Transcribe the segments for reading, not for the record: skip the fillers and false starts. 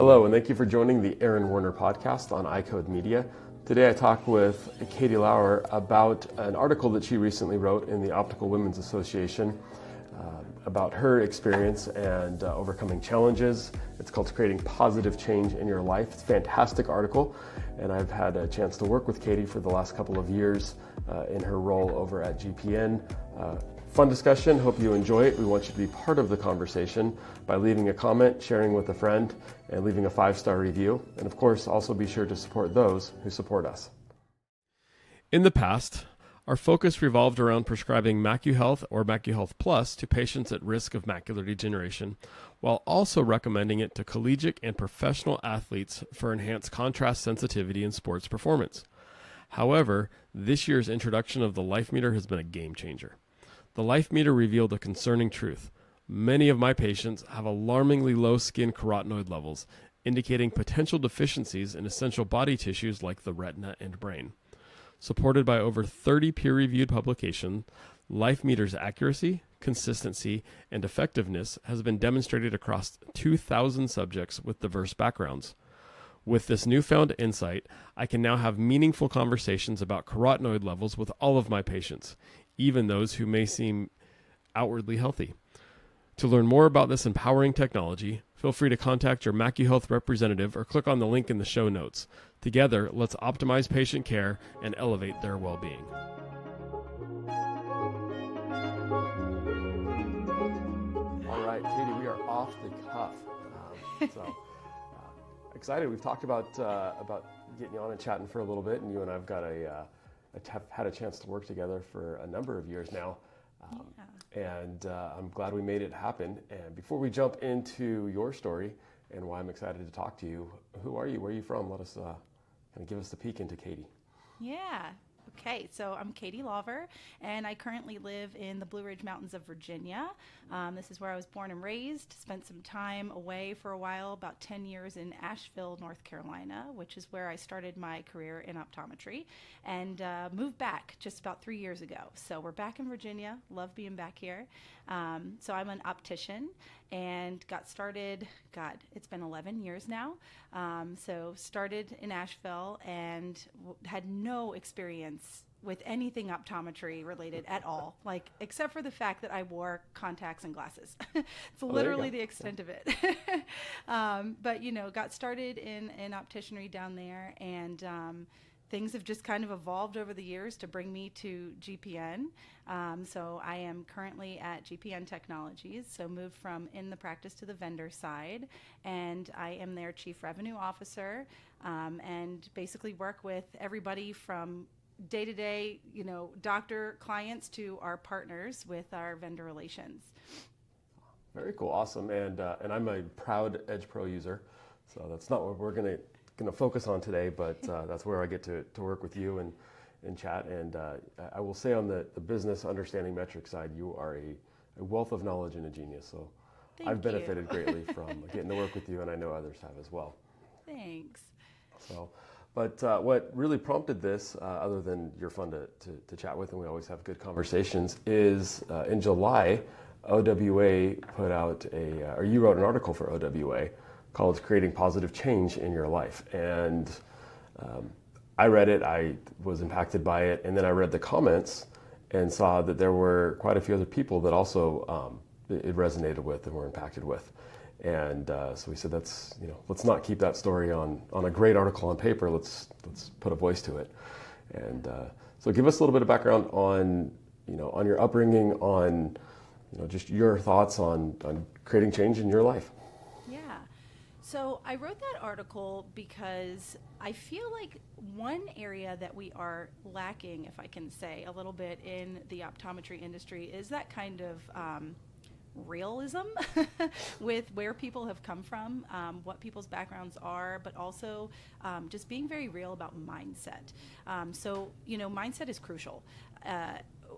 Hello, and thank you for joining the Aaron Werner podcast on iCode Media. Today I talk with Katie Lauver about an article that she recently wrote in the Optical Women's Association about her experience and overcoming challenges. It's called Creating Positive Change in Your Life. It's a fantastic article, and I've had a chance to work with Katie for the last couple of years in her role over at GPN. Fun discussion. Hope you enjoy it. We want you to be part of the conversation by leaving a comment, sharing with a friend, and leaving a 5-star review. And of course, also be sure to support those who support us. In the past, our focus revolved around prescribing MacuHealth or MacuHealth Plus to patients at risk of macular degeneration, while also recommending it to collegiate and professional athletes for enhanced contrast sensitivity in sports performance. However, this year's introduction of the Life Meter has been a game changer. The Life Meter revealed a concerning truth. Many of my patients have alarmingly low skin carotenoid levels, indicating potential deficiencies in essential body tissues like the retina and brain. Supported by over 30 peer-reviewed publications, Life Meter's accuracy, consistency, and effectiveness has been demonstrated across 2,000 subjects with diverse backgrounds. With this newfound insight, I can now have meaningful conversations about carotenoid levels with all of my patients, even those who may seem outwardly healthy. To learn more about this empowering technology, feel free to contact your MacuHealth representative or click on the link in the show notes. Together, let's optimize patient care and elevate their well-being. All right, Katie, we are off the cuff. Excited. We've talked about getting you on and chatting for a little bit, and you and I've got had a chance to work together for a number of years now. And I'm glad we made it happen. And before we jump into your story and why I'm excited to talk to you, who are you? Where are you from? Let us kind of give us the peek into Katie. Yeah. Okay, so I'm Katie Lauver, and I currently live in the Blue Ridge Mountains of Virginia. This is where I was born and raised. Spent some time away for a while, about 10 years in Asheville, North Carolina, which is where I started my career in optometry, and moved back just about 3 years ago. So we're back in Virginia. Love being back here. So I'm an optician and got started, it's been 11 years now. So started in Asheville and had no experience with anything optometry related at all, like except for the fact that I wore contacts and glasses. It's literally the extent of it. But got started in opticianry down there, and things have just kind of evolved over the years to bring me to GPN. So I am currently at GPN Technologies, so moved from in the practice to the vendor side, and I am their Chief Revenue Officer, and basically work with everybody from day-to-day, doctor clients to our partners with our vendor relations. Very cool, awesome, and I'm a proud Edge Pro user, so that's not what we're going to focus on today, but that's where I get to work with you and chat. And I will say on the business understanding metric side, you are a wealth of knowledge and a genius. So I've benefited greatly from getting to work with you, and I know others have as well. Thanks. So, but what really prompted this, other than you're fun to chat with, and we always have good conversations, is in July, OWA put out or you wrote an article for OWA called Creating Positive Change in Your Life. And I read it, I was impacted by it, and then I read the comments and saw that there were quite a few other people that also it resonated with and were impacted with. And so we said, let's not keep that story on a great article on paper, let's put a voice to it. And so give us a little bit of background on your upbringing, on just your thoughts on creating change in your life. So I wrote that article because I feel like one area that we are lacking, if I can say, a little bit in the optometry industry is that kind of realism with where people have come from, what people's backgrounds are, but also just being very real about mindset. So mindset is crucial.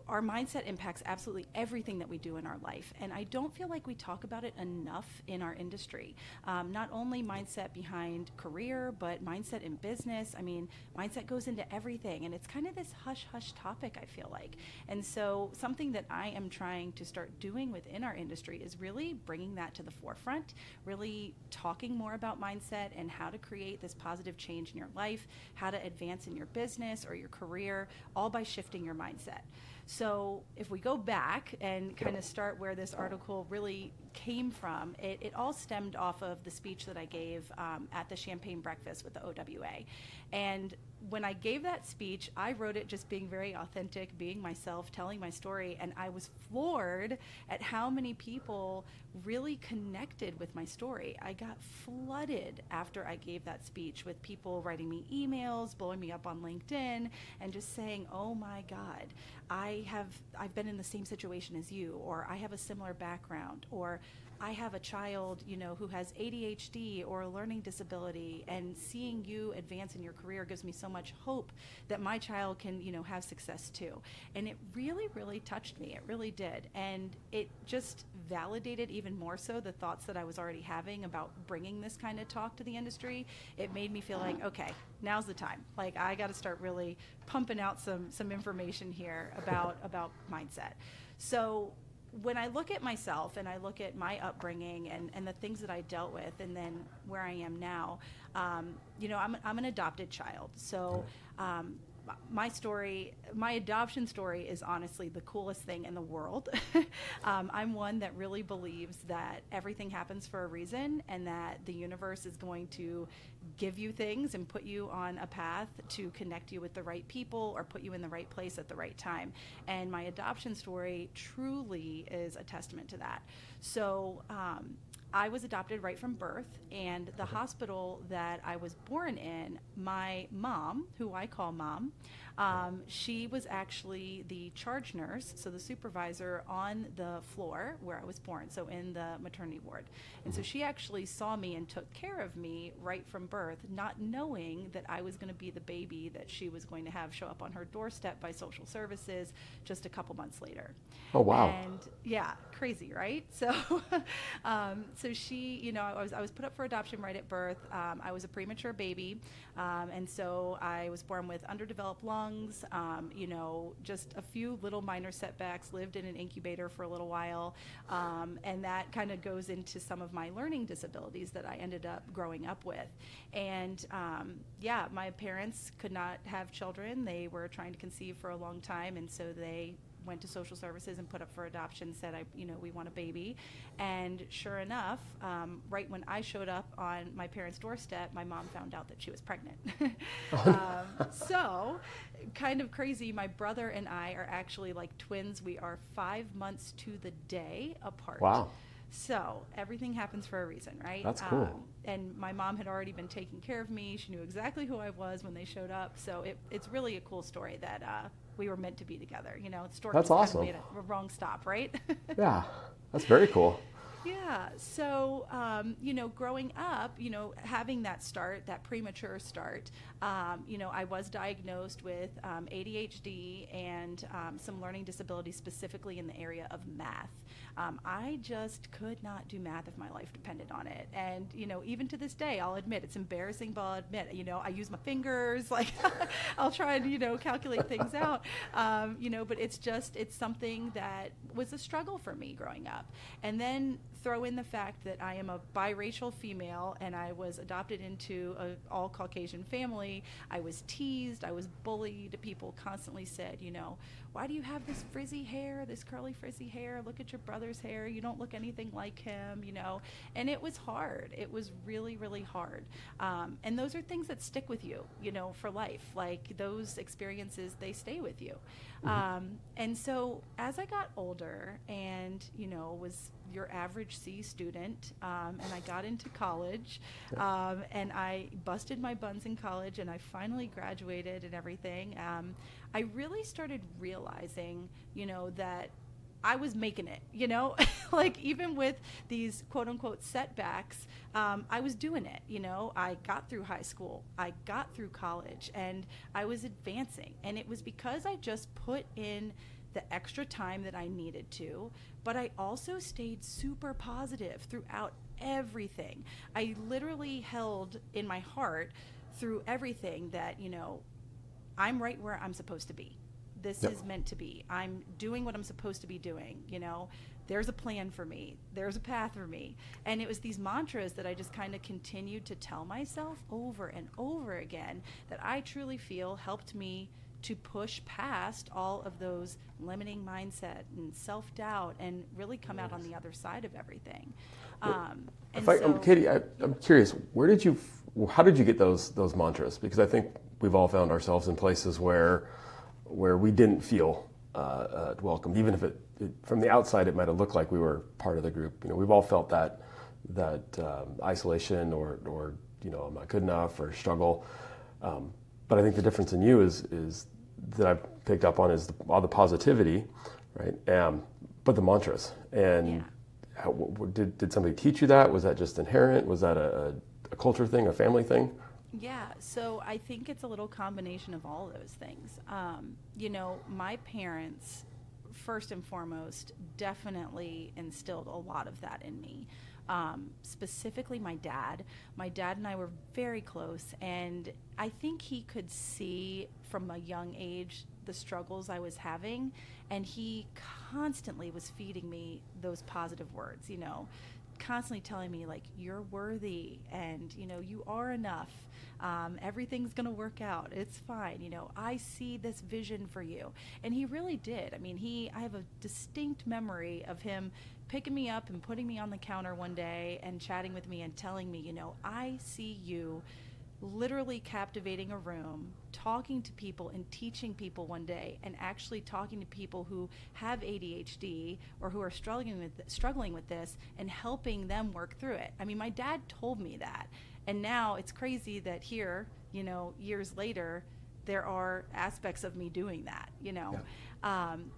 our mindset impacts absolutely everything that we do in our life. And I don't feel like we talk about it enough in our industry. Not only mindset behind career, but mindset in business. I mean, mindset goes into everything. And it's kind of this hush-hush topic, I feel like. And so something that I am trying to start doing within our industry is really bringing that to the forefront, really talking more about mindset and how to create this positive change in your life, how to advance in your business or your career, all by shifting your mindset. So if we go back and kind of start where this article really came from, it all stemmed off of the speech that I gave at the Champagne Breakfast with the OWA. And when I gave that speech, I wrote it just being very authentic, being myself, telling my story, and I was floored at how many people really connected with my story. I got flooded after I gave that speech with people writing me emails, blowing me up on LinkedIn, and just saying, "Oh my God, I've been in the same situation as you," or "I have a similar background," or "I have a child, who has ADHD or a learning disability, and seeing you advance in your career gives me so much hope that my child can, have success too." And it really, really touched me. It really did. And it just validated even more so the thoughts that I was already having about bringing this kind of talk to the industry. It made me feel like, okay, now's the time. Like, I got to start really pumping out some information here about mindset. So when I look at myself and I look at my upbringing and the things that I dealt with, and then where I am now, I'm an adopted child. So my adoption story is honestly the coolest thing in the world. I'm one that really believes that everything happens for a reason, and that the universe is going to give you things and put you on a path to connect you with the right people or put you in the right place at the right time. And my adoption story truly is a testament to that. So I was adopted right from birth, and the hospital that I was born in, my mom, who I call mom, she was actually the charge nurse, so the supervisor on the floor where I was born, so in the maternity ward. And so she actually saw me and took care of me right from birth, not knowing that I was going to be the baby that she was going to have show up on her doorstep by social services just a couple months later. Oh, wow. And yeah, crazy, right? So, so she, I was put up for adoption right at birth. I was a premature baby, and so I was born with underdeveloped lungs. Just a few little minor setbacks. Lived in an incubator for a little while, and that kind of goes into some of my learning disabilities that I ended up growing up with. And my parents could not have children. They were trying to conceive for a long time, and so they went to social services and put up for adoption, said, we want a baby. And sure enough, right when I showed up on my parents' doorstep, my mom found out that she was pregnant. So kind of crazy. My brother and I are actually like twins. We are 5 months to the day apart. Wow. So everything happens for a reason, right? That's cool. And my mom had already been taking care of me. She knew exactly who I was when they showed up. So it's really a cool story that we were meant to be together. The story That's just awesome. kind of made a wrong stop, right? Yeah, that's very cool. Yeah. So, growing up, having that start, that premature start, I was diagnosed with ADHD and some learning disabilities, specifically in the area of math. I just could not do math if my life depended on it. And, even to this day, I'll admit it's embarrassing, but I'll admit, I use my fingers, like I'll try and, calculate things out, but it's something that was a struggle for me growing up. And then throw in the fact that I am a biracial female and I was adopted into an all Caucasian family. I was teased, I was bullied. People constantly said, "Why do you have this frizzy hair, this curly frizzy hair? Look at your brother's hair. You don't look anything like him," And it was hard. It was really, really hard. And those are things that stick with you, for life. Like those experiences, they stay with you. And so as I got older and, was your average C student, and I got into college, and I busted my buns in college, and I finally graduated and everything. I really started realizing, that I was making it, like even with these quote unquote setbacks, I was doing it, I got through high school, I got through college, and I was advancing. And it was because I just put in the extra time that I needed to, but I also stayed super positive throughout everything. I literally held in my heart through everything that, I'm right where I'm supposed to be. This Yep. is meant to be. I'm doing what I'm supposed to be doing. There's a plan for me. There's a path for me. And it was these mantras that I just kind of continued to tell myself over and over again that I truly feel helped me to push past all of those limiting mindset and self-doubt and really come out on the other side of everything. Katie, I'm curious, how did you get those mantras? Because I think we've all found ourselves in places where we didn't feel welcomed, even if from the outside it might have looked like we were part of the group. We've all felt that isolation or I'm not good enough or struggle. But I think the difference in you is that I've picked up on is all the positivity, right? But the mantras. And did somebody teach you that? Was that just inherent? Was that a culture thing, a family thing? Yeah, so I think it's a little combination of all those things. My parents, first and foremost, definitely instilled a lot of that in me. Specifically my dad. My dad and I were very close, and I think he could see from a young age the struggles I was having, and he constantly was feeding me those positive words, constantly telling me like, you're worthy, and you are enough. Everything's gonna work out. It's fine. I see this vision for you. And he really did. I have a distinct memory of him picking me up and putting me on the counter one day and chatting with me and telling me, I see you literally captivating a room, talking to people and teaching people one day, and actually talking to people who have ADHD or who are struggling with this and helping them work through it. My dad told me that. And now it's crazy that here, years later, there are aspects of me doing that,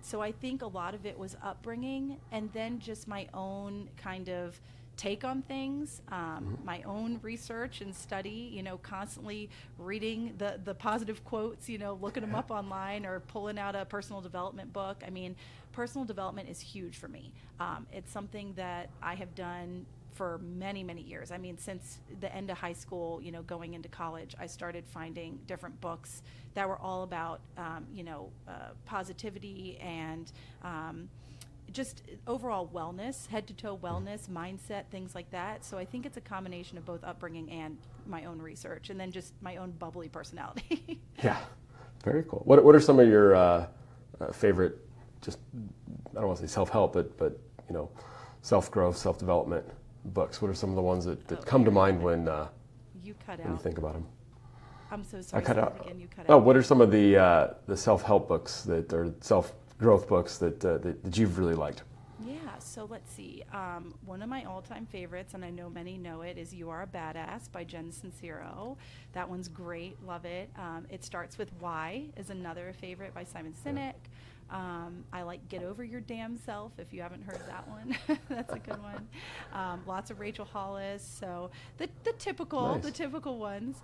So I think a lot of it was upbringing, and then just my own kind of take on things, my own research and study, constantly reading the positive quotes, looking them up online or pulling out a personal development book. Personal development is huge for me. It's something that I have done for many, many years. Since the end of high school, going into college, I started finding different books that were all about, positivity and just overall wellness, head to toe wellness, mindset, things like that. So I think it's a combination of both upbringing and my own research, and then just my own bubbly personality. Yeah, very cool. What are some of your favorite, just, I don't want to say self-help, but self-growth, self-development books? What are some of the ones that come to mind when you think about them? I'm so sorry. I cut out. Again, you cut Oh, out. what are some of the self-help books or self-growth books that you've really liked? Yeah, so let's see. One of my all-time favorites, and I know many know it, is You Are a Badass by Jen Sincero. That one's great. Love it. It Starts With Why is another favorite by Simon Sinek. I like Get Over Your Damn Self, if you haven't heard that one. That's a good one. Lots of Rachel Hollis. So the typical ones.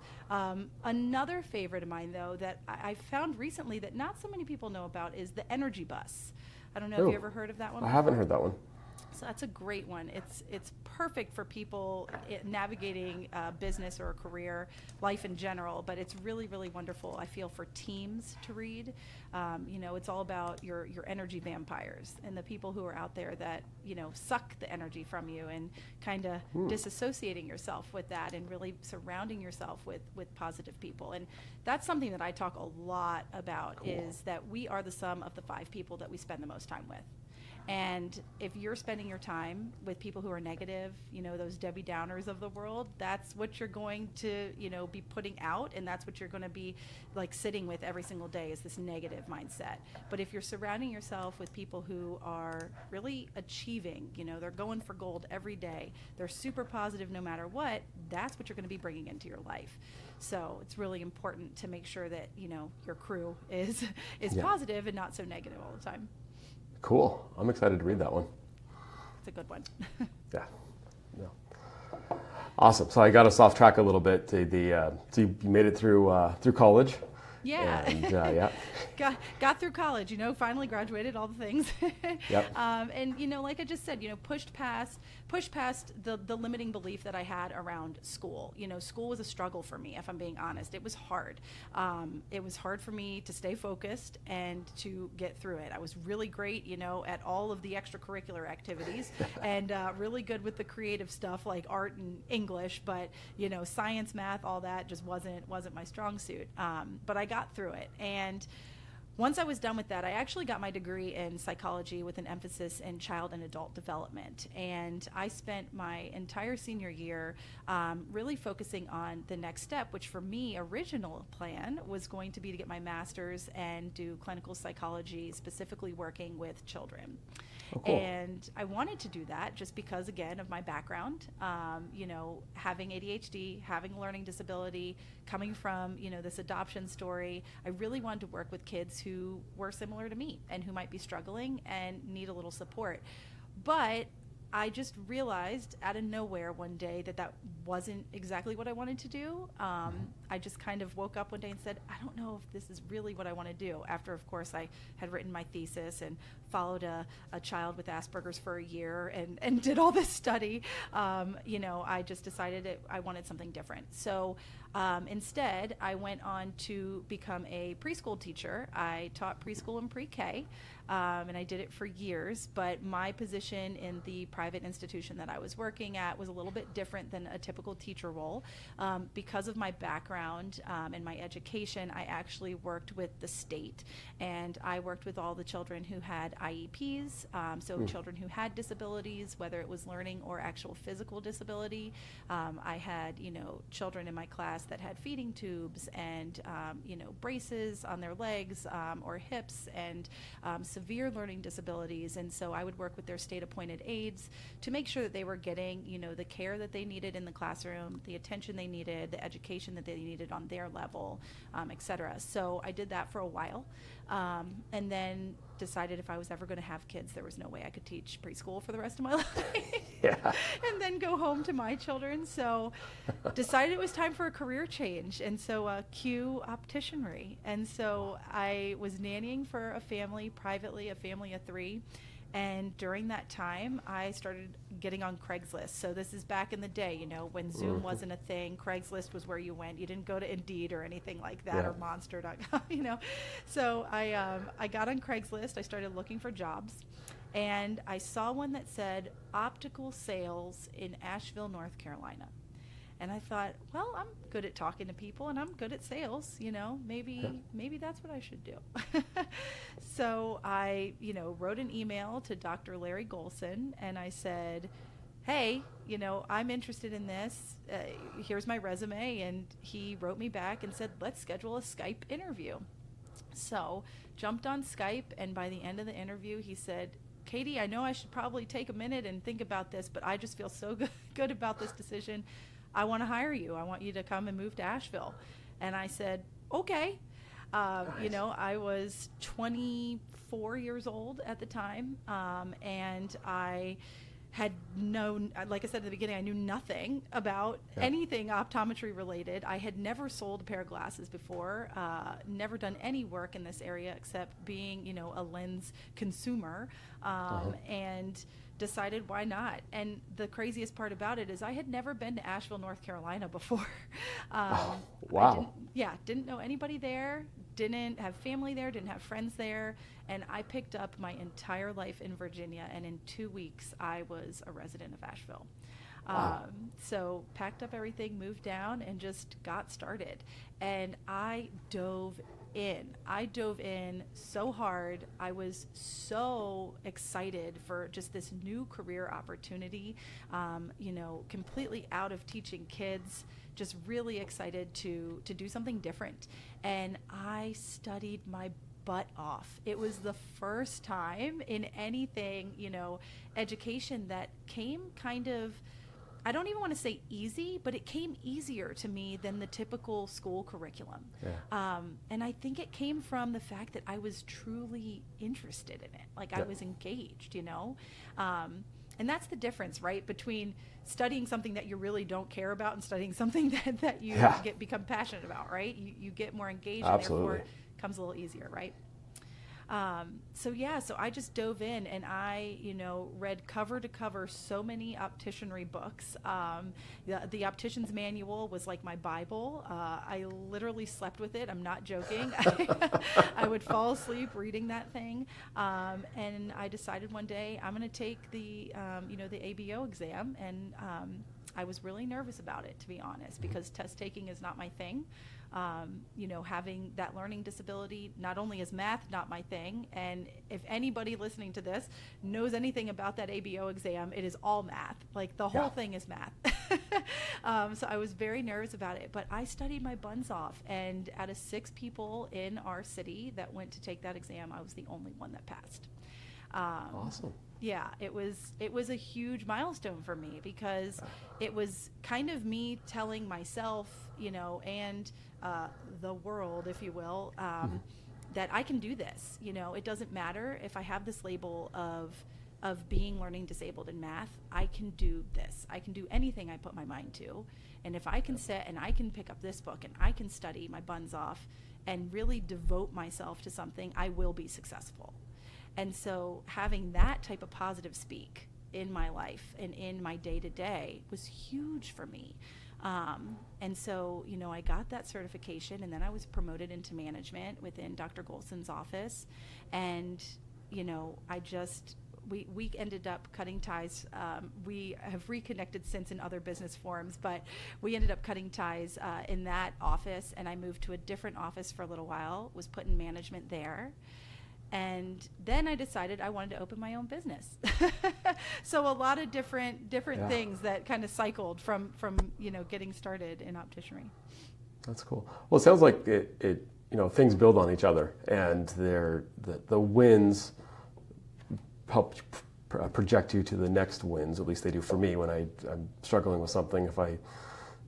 Another favorite of mine, though, that I found recently that not so many people know about is The Energy Bus. I don't know if you ever heard of that one I before? haven't heard that one. So that's a great one. It's perfect for people navigating business or a career, life in general, but it's really, really wonderful, I feel, for teams to read. It's all about your energy vampires and the people who are out there that, suck the energy from you, and kind of disassociating yourself with that and really surrounding yourself with positive people. And that's something that I talk a lot about. Cool. Is that we are the sum of the 5 people that we spend the most time with. And if you're spending your time with people who are negative, those Debbie Downers of the world, that's what you're going to, be putting out, and that's what you're going to be like sitting with every single day, is this negative mindset. But if you're surrounding yourself with people who are really achieving, they're going for gold every day, they're super positive no matter what, that's what you're going to be bringing into your life. So it's really important to make sure that, your crew is positive and not so negative all the time. Cool. I'm excited to read that one. It's a good one. Yeah. Awesome. So I got us off track a little bit. So you made it through college. Yeah. And got through college, finally graduated, all the things. Yep. And like I just said, pushed past the limiting belief that I had around school. School was a struggle for me, if I'm being honest. It was hard. It was hard for me to stay focused and to get through it. I was really great, at all of the extracurricular activities and really good with the creative stuff like art and English, but science, math, all that just wasn't my strong suit. But I got through it. And once I was done with that, I actually got my degree in psychology with an emphasis in child and adult development. And I spent my entire senior year really focusing on the next step, which for me, original plan was going to be to get my master's and do clinical psychology, specifically working with children. Oh, cool. And I wanted to do that just because, again, of my background, having ADHD, having a learning disability, coming from, this adoption story. I really wanted to work with kids who were similar to me and who might be struggling and need a little support. But I just realized out of nowhere one day that wasn't exactly what I wanted to do. I just kind of woke up one day and said, I don't know if this is really what I want to do. After, of course, I had written my thesis and followed a child with Asperger's for a year and did all this study. I just decided I wanted something different. So instead, I went on to become a preschool teacher. I taught preschool and pre-K. And I did it for years, but my position in the private institution that I was working at was a little bit different than a typical teacher role. Because of my background and my education, I actually worked with the state, and I worked with all the children who had IEPs, children who had disabilities, whether it was learning or actual physical disability. I had, children in my class that had feeding tubes and, braces on their legs or hips and severe learning disabilities. And so I would work with their state-appointed aides to make sure that they were getting, the care that they needed in the classroom, the attention they needed, the education that they needed on their level, et cetera. So I did that for a while, and then decided if I was ever going to have kids, there was no way I could teach preschool for the rest of my life. Yeah. And then go home to my children. So decided it was time for a career change. And so cue opticianry. And so I was nannying for a family privately, a family of 3. And during that time, I started getting on Craigslist. So this is back in the day, when Zoom wasn't a thing. Craigslist was where you went. You didn't go to Indeed or anything like that, or Monster.com, So I got on Craigslist. I started looking for jobs. And I saw one that said optical sales in Asheville, North Carolina. And I thought, well, I'm good at talking to people and I'm good at sales, maybe that's what I should do. So I, wrote an email to Dr. Larry Golson and I said, hey, I'm interested in this. Here's my resume. And he wrote me back and said, let's schedule a Skype interview. So jumped on Skype, and by the end of the interview, he said, Katie, I know I should probably take a minute and think about this, but I just feel so good about this decision. I want to hire you. I want you to come and move to Asheville. And I said, okay. Nice. I was 24 years old at the time, and I had known, like I said at the beginning, I knew nothing about anything optometry related. I had never sold a pair of glasses before, never done any work in this area except being, a lens consumer, and decided why not. And the craziest part about it is I had never been to Asheville, North Carolina before. Wow. Didn't know anybody there, didn't have family there, didn't have friends there. And I picked up my entire life in Virginia, and in 2 weeks I was a resident of Asheville. Wow. So packed up everything, moved down, and just got started. And I dove in so hard. I was so excited for just this new career opportunity, completely out of teaching kids, just really excited to do something different. And I studied my butt off. It was the first time in anything, education that came kind of, I don't even want to say easy, but it came easier to me than the typical school curriculum. Yeah. And I think it came from the fact that I was truly interested in it. Like I was engaged, and that's the difference, right? Between studying something that you really don't care about and studying something that you become passionate about, right? You get more engaged. Absolutely. And therefore it comes a little easier, right? So I just dove in and I, read cover to cover so many opticianry books. The optician's manual was like my Bible. I literally slept with it. I'm not joking. I would fall asleep reading that thing. And I decided one day I'm going to take the ABO exam. And I was really nervous about it, to be honest, because test taking is not my thing. Having that learning disability, not only is math not my thing, and if anybody listening to this knows anything about that ABO exam, it is all math. Like the whole thing is math. So I was very nervous about it, but I studied my buns off, and out of 6 people in our city that went to take that exam, I was the only one that passed. Awesome. Yeah, it was a huge milestone for me because it was kind of me telling myself, and the world, if you will, that I can do this. It doesn't matter if I have this label of being learning disabled in math. I can do this. I can do anything I put my mind to. And if I can sit and I can pick up this book and I can study my buns off and really devote myself to something, I will be successful. And so having that type of positive speak in my life and in my day-to-day was huge for me. And so, I got that certification, and then I was promoted into management within Dr. Golson's office. And, we ended up cutting ties. We have reconnected since in other business forums, but we ended up cutting ties in that office, and I moved to a different office for a little while, was put in management there. And then I decided I wanted to open my own business. So a lot of different things that kind of cycled from getting started in opticianry. That's cool. Well, it sounds like it things build on each other, and the wins help project you to the next wins. At least they do for me when I'm struggling with something. If I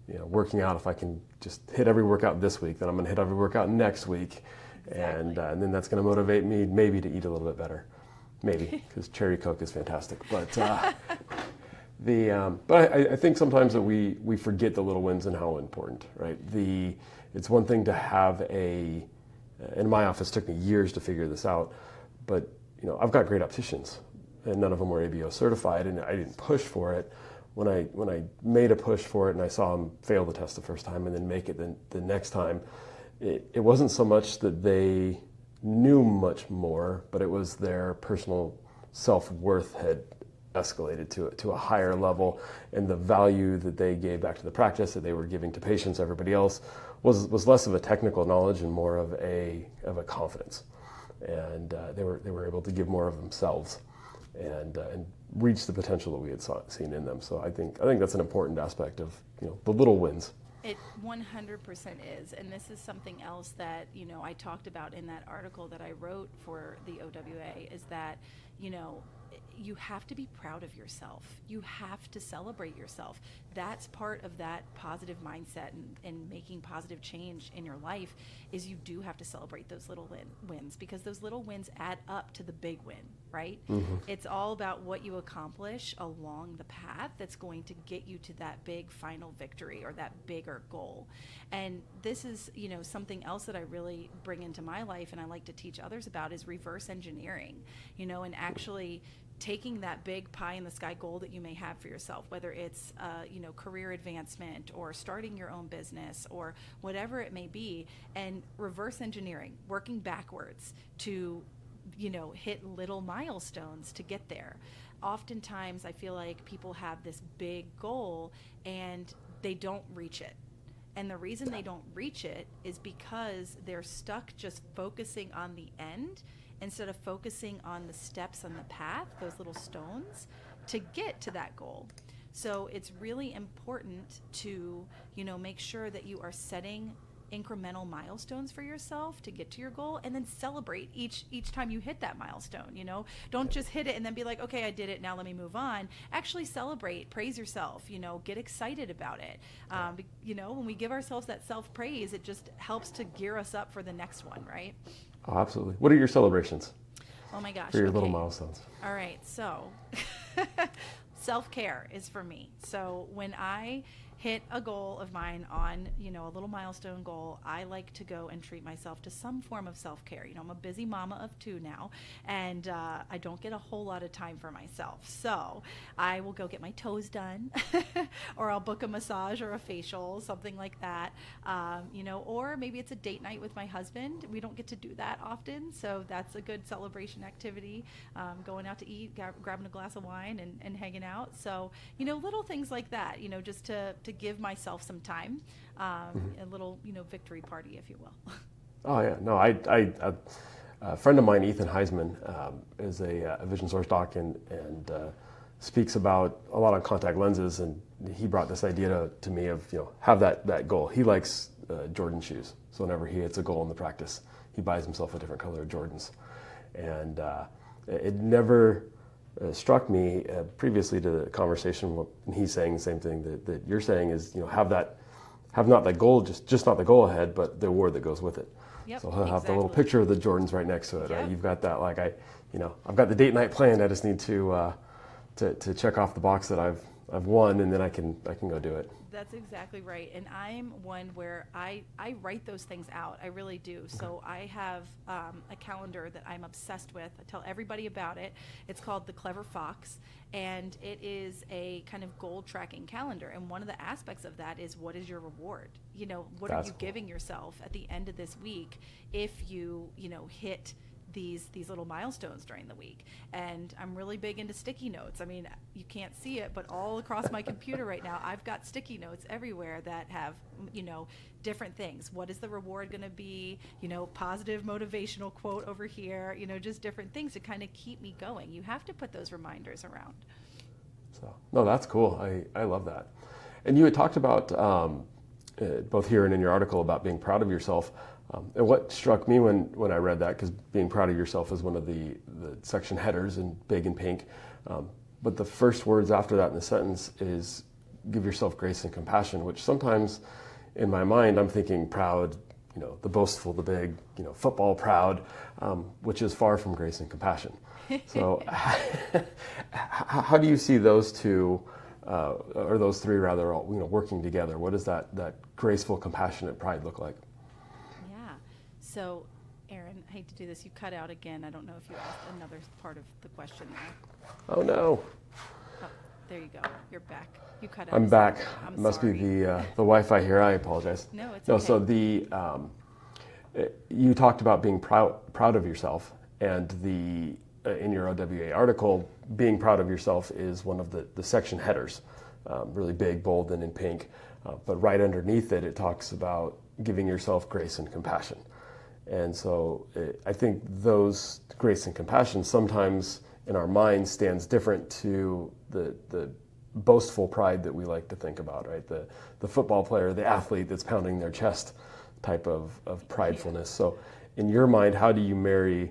working out, if I can just hit every workout this week, then I'm going to hit every workout next week. Exactly. And then that's going to motivate me maybe to eat a little bit better, maybe, because cherry Coke is fantastic. But I think sometimes that we forget the little wins and how important, right? It's one thing to have in my office, it took me years to figure this out, but I've got great opticians, and none of them were ABO certified, and I didn't push for it. When I made a push for it, and I saw them fail the test the first time and then make it the next time. It wasn't so much that they knew much more, but it was their personal self-worth had escalated to a higher level, and the value that they gave back to the practice, that they were giving to patients, everybody else, was less of a technical knowledge and more of a confidence. And they were able to give more of themselves and reach the potential that we had seen in them. So I think that's an important aspect of the little wins. It 100% is, and this is something else that I talked about in that article that I wrote for the OWA, is that you have to be proud of yourself. You have to celebrate yourself. That's part of that positive mindset and making positive change in your life, is you do have to celebrate those little wins, because those little wins add up to the big win, right? Mm-hmm. It's all about what you accomplish along the path that's going to get you to that big final victory or that bigger goal. And this is, something else that I really bring into my life and I like to teach others about, is reverse engineering, and actually taking that big pie in the sky goal that you may have for yourself, whether it's career advancement or starting your own business or whatever it may be, and reverse engineering, working backwards to hit little milestones to get there. Oftentimes I feel like people have this big goal and they don't reach it. And the reason they don't reach it is because they're stuck just focusing on the end instead of focusing on the steps on the path, those little stones, to get to that goal. So it's really important to, make sure that you are setting incremental milestones for yourself to get to your goal, and then celebrate each time you hit that milestone. Don't just hit it and then be like, okay, I did it, now let me move on. Actually celebrate, praise yourself, get excited about it. When we give ourselves that self-praise, it just helps to gear us up for the next one, right? Oh, absolutely. What are your celebrations? Oh my gosh. For your little milestones. All right. So self-care is for me. So when I hit a goal of mine on, a little milestone goal, I like to go and treat myself to some form of self-care. I'm a busy mama of two now, and I don't get a whole lot of time for myself. So I will go get my toes done, or I'll book a massage or a facial, something like that. Or maybe it's a date night with my husband. We don't get to do that often, so that's a good celebration activity. Going out to eat, grabbing a glass of wine, and hanging out. So, little things like that, just to give myself some time, a little, victory party, if you will. Oh yeah, no, a friend of mine, Ethan Heisman, is a Vision Source doc and speaks about a lot on contact lenses, and he brought this idea to me of, have that goal. He likes Jordan shoes, so whenever he hits a goal in the practice, he buys himself a different color of Jordans, and it never struck me previously to the conversation when he's saying the same thing that you're saying is, have not that goal, just not the goal ahead, but the award that goes with it. Yep, so he'll have the exactly. little picture of the Jordans right next to it. Yep. Right? You've got that, like I've got the date night planned. I just need to check off the box that I've won, and then I can go do it. That's exactly right. And I'm one where I write those things out. I really do. So I have a calendar that I'm obsessed with. I tell everybody about it. It's called the Clever Fox, and it is a kind of goal tracking calendar. And one of the aspects of that is, what is your reward? What That's are you cool. giving yourself at the end of this week if you hit these little milestones during the week. And I'm really big into sticky notes. I mean, you can't see it, but all across my computer right now, I've got sticky notes everywhere that have, different things. What is the reward going to be? Positive motivational quote over here, just different things to kind of keep me going. You have to put those reminders around. So, no, that's cool. I love that. And you had talked about, both here and in your article, about being proud of yourself. And what struck me when I read that, because being proud of yourself is one of the section headers in big and pink, but the first words after that in the sentence is give yourself grace and compassion, which sometimes in my mind I'm thinking proud, the boastful, the big, football proud, which is far from grace and compassion. So how do you see those two, or those three rather, all, working together? What does that graceful, compassionate pride look like? So, Aaron, I hate to do this. You cut out again. I don't know if you asked another part of the question there. Oh no. Oh, there you go. You're back. You cut out. I'm back. I'm Must sorry. be the Wi-Fi here. I apologize. No, it's no. okay. So you talked about being proud of yourself, and in your OWA article, being proud of yourself is one of the section headers, really big, bold, and in pink. But right underneath it, it talks about giving yourself grace and compassion. And so I think those grace and compassion sometimes in our minds stands different to the boastful pride that we like to think about, right? The football player, the athlete that's pounding their chest type of pridefulness. So in your mind, how do you marry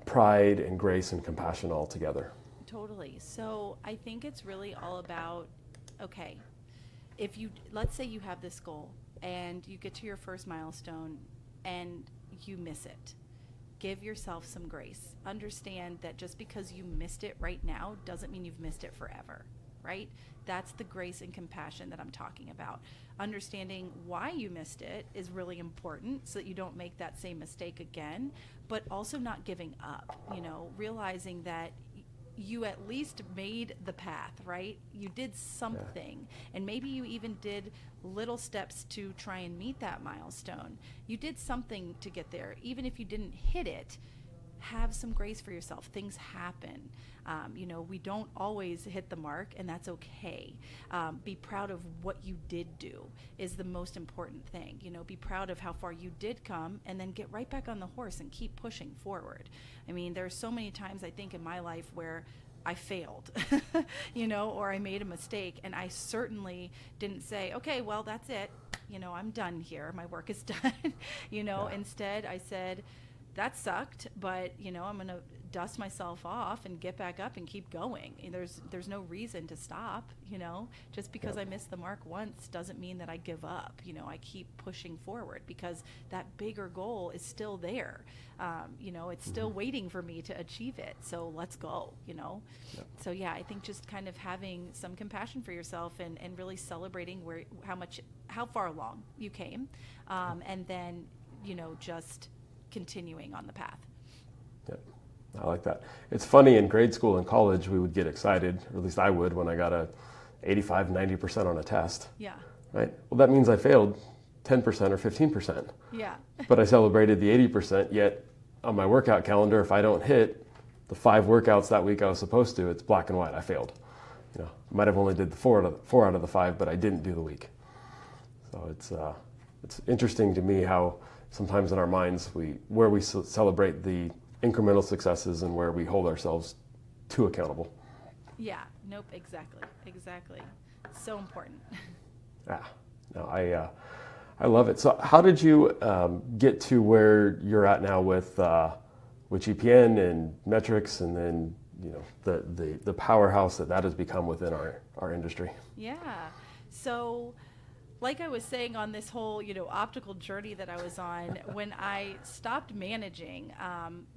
pride and grace and compassion all together? Totally. So I think it's really all about, okay, let's say you have this goal and you get to your first milestone and you miss it. Give yourself some grace. Understand that just because you missed it right now doesn't mean you've missed it forever, right? That's the grace and compassion that I'm talking about. Understanding why you missed it is really important so that you don't make that same mistake again, but also not giving up, realizing that you at least made the path, right? You did something, and maybe you even did little steps to try and meet that milestone. You did something to get there. Even if you didn't hit it, have some grace for yourself. Things happen. We don't always hit the mark, and that's okay. Be proud of what you did do is the most important thing. Be proud of how far you did come, and then get right back on the horse and keep pushing forward. I mean, there's so many times I think in my life where I failed, or I made a mistake, and I certainly didn't say, okay, well, that's it. I'm done here. My work is done. Instead I said, that sucked, but I'm going to dust myself off and get back up and keep going. And there's no reason to stop, just because I missed the mark once doesn't mean that I give up. I keep pushing forward because that bigger goal is still there. It's still waiting for me to achieve it. So let's go, So yeah, I think just kind of having some compassion for yourself and really celebrating how far along you came. And then, just continuing on the path. Yeah, I like that. It's funny, in grade school and college, we would get excited, or at least I would, when I got a 85, 90% on a test. Yeah. Right? Well, that means I failed 10% or 15%. Yeah. But I celebrated the 80%, yet on my workout calendar, if I don't hit the 5 workouts that week I was supposed to, it's black and white, I failed. I might have only did the 4 out of the 5, but I didn't do the week. So it's interesting to me how sometimes in our minds where we celebrate the incremental successes and where we hold ourselves too accountable. Yeah, nope, exactly. So important. Yeah, no, I love it. So how did you get to where you're at now with GPN and metrics, and then the powerhouse that has become within our industry? Yeah, so like I was saying on this whole, optical journey that I was on, when I stopped managing,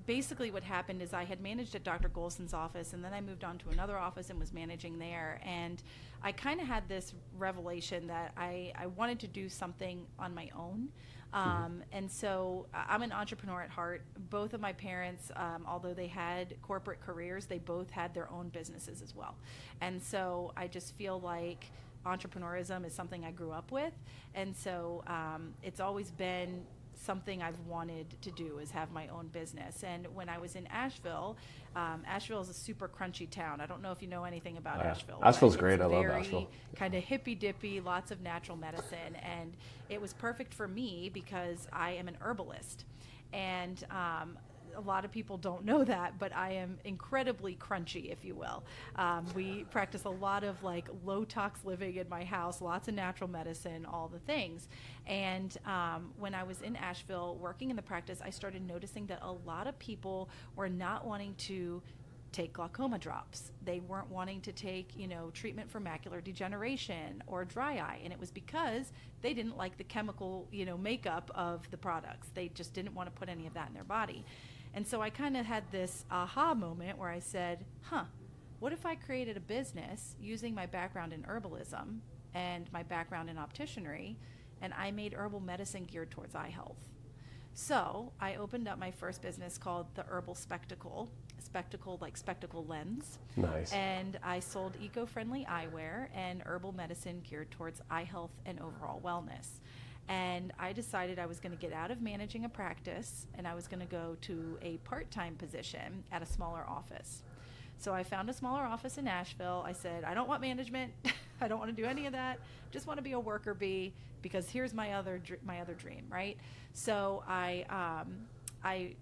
basically what happened is I had managed at Dr. Golson's office, and then I moved on to another office and was managing there. And I kind of had this revelation that I wanted to do something on my own. And so I'm an entrepreneur at heart. Both of my parents, although they had corporate careers, they both had their own businesses as well. And so I just feel like entrepreneurism is something I grew up with, and so it's always been something I've wanted to do, is have my own business. And when I was in Asheville, Asheville is a super crunchy town. I don't know if you know anything about Asheville. Asheville's great. I love Asheville. Kind of hippy dippy, lots of natural medicine, and it was perfect for me because I am an herbalist, and a lot of people don't know that, but I am incredibly crunchy, if you will. We practice a lot of low tox living in my house, lots of natural medicine, all the things. And when I was in Asheville working in the practice, I started noticing that a lot of people were not wanting to take glaucoma drops. They weren't wanting to take, treatment for macular degeneration or dry eye. And it was because they didn't like the chemical, makeup of the products. They just didn't want to put any of that in their body. And so I kind of had this aha moment where I said, what if I created a business using my background in herbalism and my background in opticianry, and I made herbal medicine geared towards eye health? So I opened up my first business called the Herbal Spectacle like spectacle lens. Nice. And I sold eco-friendly eyewear and herbal medicine geared towards eye health and overall wellness. And I decided I was going to get out of managing a practice, and I was going to go to a part-time position at a smaller office. So I found a smaller office in Nashville. I said, I don't want management. I don't want to do any of that. Just want to be a worker bee, because here's my other dream, right? So I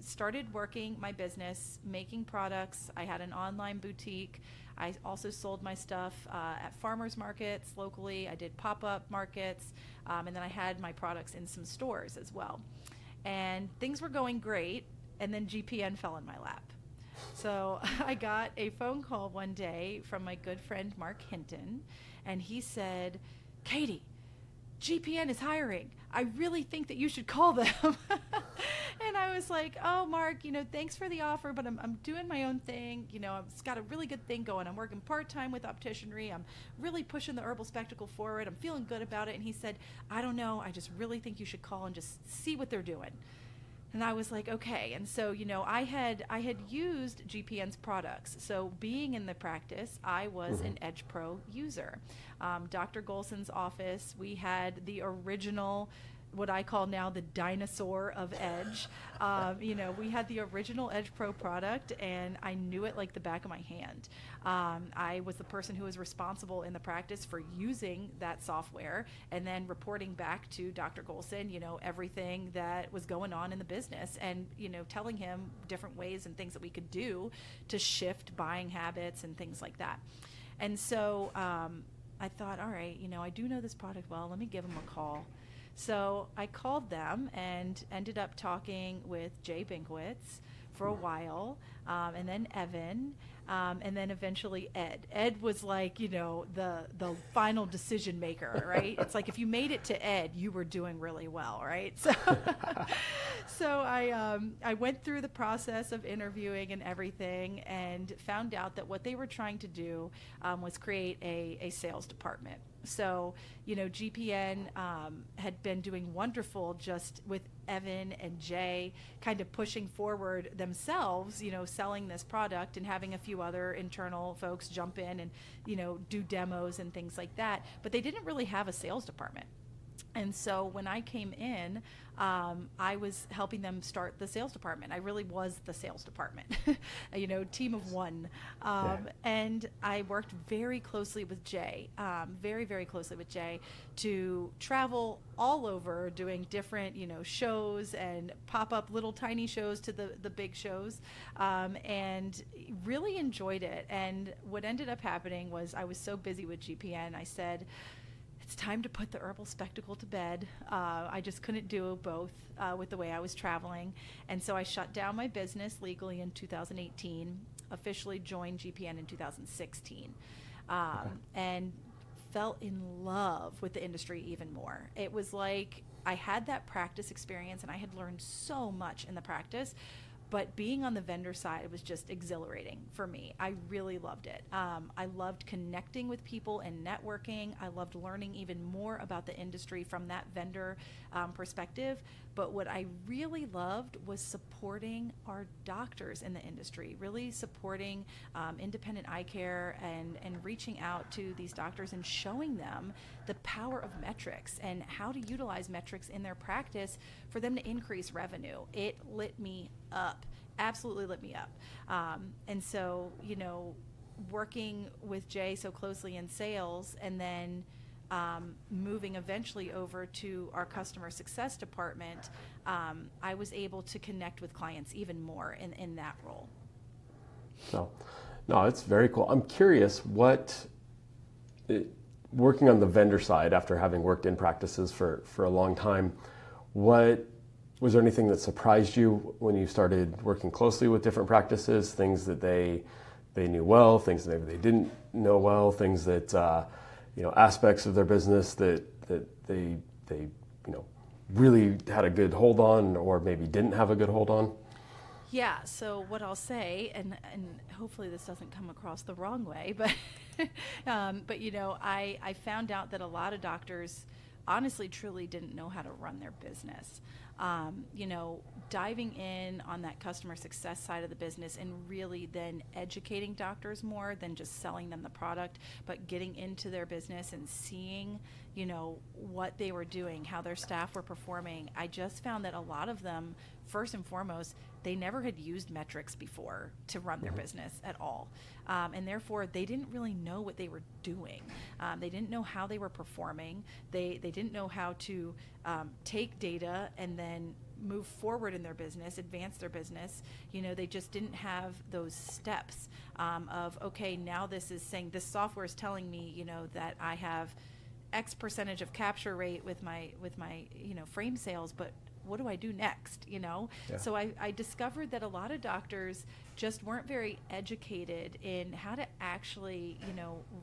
started working my business, making products. I had an online boutique. I also sold my stuff at farmers markets locally. I did pop-up markets, and then I had my products in some stores as well. And things were going great, and then GPN fell in my lap. So I got a phone call one day from my good friend Mark Hinton, and he said, Katie, GPN is hiring. I really think that you should call them. And I was like, oh, Mark, thanks for the offer, but I'm doing my own thing. I've got a really good thing going. I'm working part-time with opticianry. I'm really pushing the Herbal Spectacle forward. I'm feeling good about it. And he said, I don't know. I just really think you should call and just see what they're doing. And I was like, okay. And so, I had used GPN's products. So being in the practice, I was an Edge Pro user. Dr. Golson's office, we had the original, what I call now the dinosaur of Edge. We had the original Edge Pro product, and I knew it like the back of my hand. I was the person who was responsible in the practice for using that software and then reporting back to Dr. Golson, everything that was going on in the business, and, telling him different ways and things that we could do to shift buying habits and things like that. And so I thought, all right, I do know this product well. Let me give him a call. So I called them and ended up talking with Jay Binkwitz for a while, and then Evan, and then eventually Ed. Ed was like, the final decision maker, right? It's like if you made it to Ed, you were doing really well, right? So, so I went through the process of interviewing and everything, and found out that what they were trying to do was create a sales department. So, GPN had been doing wonderful just with Evan and Jay kind of pushing forward themselves, selling this product and having a few other internal folks jump in and, do demos and things like that. But they didn't really have a sales department. And so when I came in, I was helping them start the sales department. I really was the sales department, team of one. And I worked very closely with Jay, very, very closely with Jay, to travel all over doing different, shows and pop up little tiny shows to the big shows, and really enjoyed it. And what ended up happening was I was so busy with GPN, I said, it's time to put the herbal spectacle to bed. I just couldn't do both with the way I was traveling. And so I shut down my business legally in 2018, officially joined GPN in 2016, and fell in love with the industry even more. It was like I had that practice experience and I had learned so much in the practice. But being on the vendor side, it was just exhilarating for me. I really loved it. I loved connecting with people and networking. I loved learning even more about the industry from that vendor perspective. But what I really loved was supporting our doctors in the industry, really supporting independent eye care and reaching out to these doctors and showing them the power of metrics and how to utilize metrics in their practice for them to increase revenue. It lit me up, absolutely lit me up. And so, working with Jay so closely in sales and then moving eventually over to our customer success department, I was able to connect with clients even more in that role. So, no, it's very cool. I'm curious working on the vendor side after having worked in practices for a long time, was there anything that surprised you when you started working closely with different practices, things that they knew well, things that maybe they didn't know well, things that, aspects of their business that they really had a good hold on or maybe didn't have a good hold on? Yeah, so what I'll say, and hopefully this doesn't come across the wrong way, but I found out that a lot of doctors honestly truly didn't know how to run their business. Diving in on that customer success side of the business and really then educating doctors more than just selling them the product, but getting into their business and seeing, what they were doing, how their staff were performing. I just found that a lot of them, first and foremost, they never had used metrics before to run their business at all. And therefore, they didn't really know what they were doing. They didn't know how they were performing. They didn't know how to take data and then move forward in their business, advance their business. They just didn't have those steps of, okay, now this is saying this software is telling me, that I have X percentage of capture rate with my frame sales, but what do I do next? Yeah. So I discovered that a lot of doctors just weren't very educated in how to actually,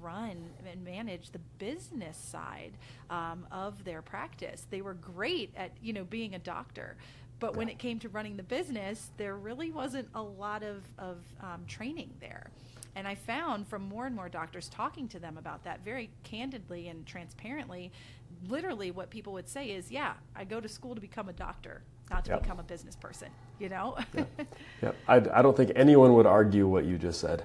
run and manage the business side of their practice. They were great at, being a doctor, but when it came to running the business, there really wasn't a lot of training there. And I found from more and more doctors talking to them about that very candidly and transparently, literally what people would say is, yeah, I go to school to become a doctor, not to become a business person, Yeah. I don't think anyone would argue what you just said.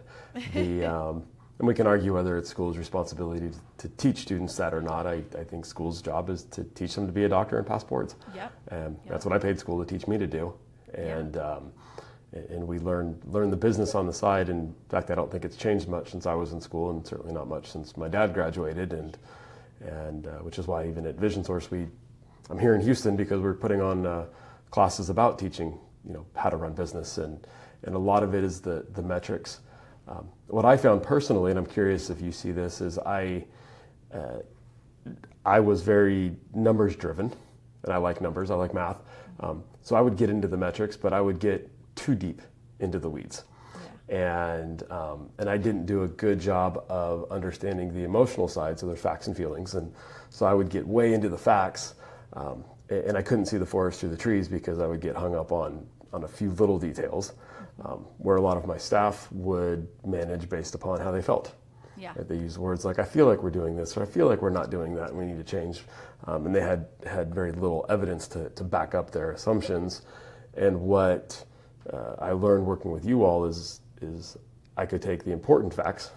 And we can argue whether it's school's responsibility to teach students that or not. I think school's job is to teach them to be a doctor and pass boards. That's what I paid school to teach me to do. And we learn the business on the side. And in fact, I don't think it's changed much since I was in school, and certainly not much since my dad graduated. And which is why even at Vision Source, I'm here in Houston because we're putting on classes about teaching, how to run business, and a lot of it is the metrics. What I found personally, and I'm curious if you see this, is I was very numbers driven, and I like numbers, I like math. So I would get into the metrics, but I would get too deep into the weeds. Yeah. And I didn't do a good job of understanding the emotional side, so there's facts and feelings. And so I would get way into the facts, and I couldn't see the forest through the trees because I would get hung up on a few little details, where a lot of my staff would manage based upon how they felt. Yeah. They use words like, I feel like we're doing this, or I feel like we're not doing that, and we need to change. And they had very little evidence to back up their assumptions. And what I learned working with you all is I could take the important facts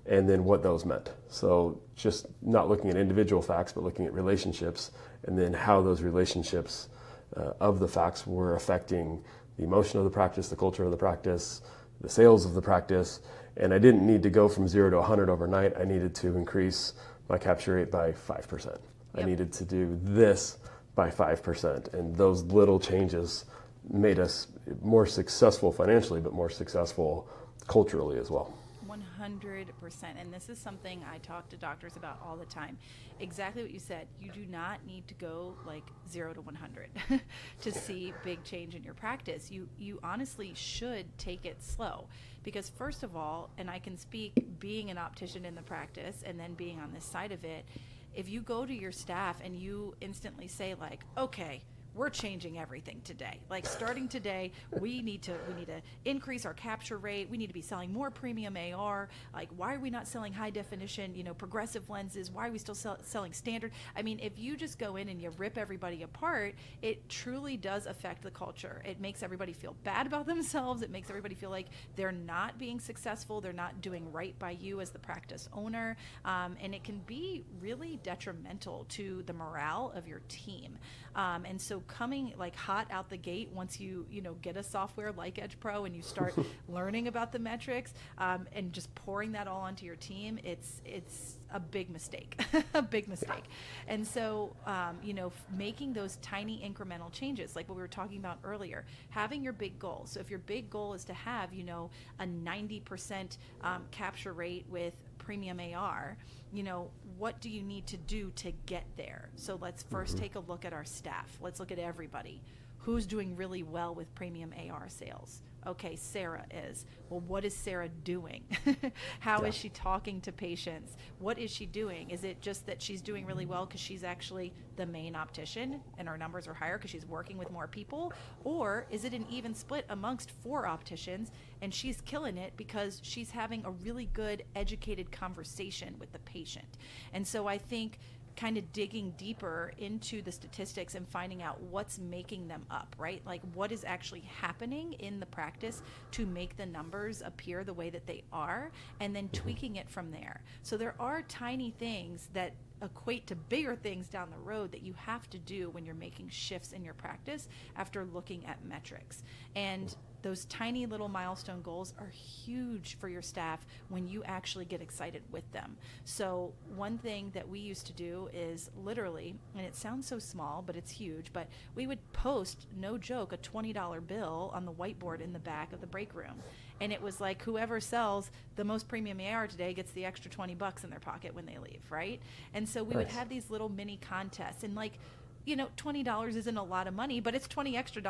and then what those meant. So just not looking at individual facts, but looking at relationships, and then how those relationships of the facts were affecting the emotion of the practice, the culture of the practice, the sales of the practice. And I didn't need to go from 0 to 100 overnight. I needed to increase my capture rate by 5%. Yep. I needed to do this by 5%. And those little changes made us more successful financially, but more successful culturally as well. 100%. And this is something I talk to doctors about all the time. Exactly what you said. You do not need to go like 0 to 100 to see big change in your practice. You honestly should take it slow, because first of all, and I can speak being an optician in the practice and then being on this side of it, if you go to your staff and you instantly say like, okay, we're changing everything today. Like starting today, we need to increase our capture rate. We need to be selling more premium AR. Like, why are we not selling high definition, progressive lenses? Why are we still selling standard? I mean, if you just go in and you rip everybody apart, it truly does affect the culture. It makes everybody feel bad about themselves. It makes everybody feel like they're not being successful. They're not doing right by you as the practice owner. And it can be really detrimental to the morale of your team. And so coming like hot out the gate, once you get a software like Edge Pro and you start learning about the metrics, and just pouring that all onto your team, it's a big mistake, a big mistake. And so, making those tiny incremental changes, like what we were talking about earlier, having your big goal. So if your big goal is to have, a 90% capture rate with premium AR, what do you need to do to get there? So let's first take a look at our staff. Let's look at everybody. Who's doing really well with premium AR sales? Okay, Sarah is. Well, what is Sarah doing? How is she talking to patients? What is she doing? Is it just that she's doing really well because she's actually the main optician and our numbers are higher because she's working with more people? Or is it an even split amongst 4 opticians and she's killing it because she's having a really good educated conversation with the patient? And so I think kind of digging deeper into the statistics and finding out what's making them up, right? Like what is actually happening in the practice to make the numbers appear the way that they are, and then tweaking it from there. So there are tiny things that equate to bigger things down the road that you have to do when you're making shifts in your practice after looking at metrics. And those tiny little milestone goals are huge for your staff when you actually get excited with them. So one thing that we used to do is literally, and it sounds so small, but it's huge, but we would post, no joke, a $20 bill on the whiteboard in the back of the break room. And it was like whoever sells the most premium AR today gets the extra $20 in their pocket when they leave, right? And so we would have these little mini contests, and like, $20 isn't a lot of money, but it's $20 extra,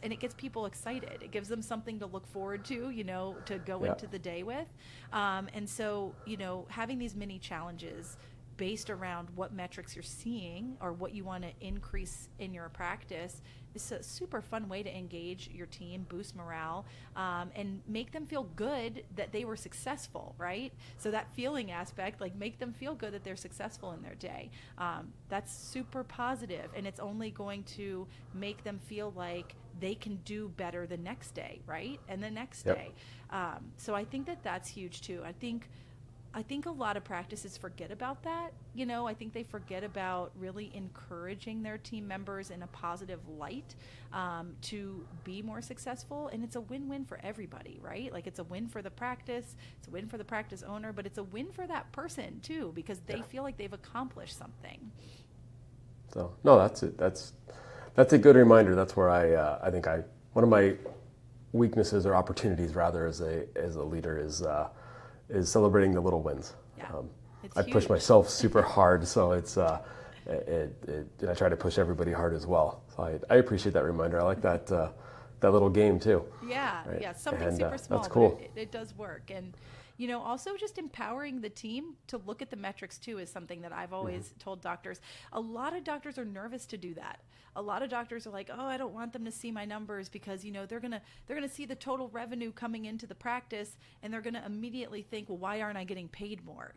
and it gets people excited. It gives them something to look forward to, to go into the day with. And so, having these mini challenges based around what metrics you're seeing or what you want to increase in your practice is a super fun way to engage your team, boost morale, and make them feel good that they were successful, right? So that feeling aspect, like make them feel good that they're successful in their day. That's super positive, and it's only going to make them feel like they can do better the next day, right? And the next day. So I think that that's huge too. I think a lot of practices forget about that. I think they forget about really encouraging their team members in a positive light to be more successful. And it's a win-win for everybody, right? Like it's a win for the practice, it's a win for the practice owner, but it's a win for that person too, because they feel like they've accomplished something. So, no, that's it. That's a good reminder. That's where I think one of my weaknesses or opportunities rather as a leader is celebrating the little wins. Yeah, I push myself super hard, so it's I try to push everybody hard as well. So I appreciate that reminder. I like that that little game too. Yeah, Right? yeah, something And super small, that's cool. but it does work. And, also just empowering the team to look at the metrics too is something that I've always told doctors. A lot of doctors are nervous to do that. A lot of doctors are like, oh, I don't want them to see my numbers because, they're gonna see the total revenue coming into the practice and they're gonna immediately think, well, why aren't I getting paid more?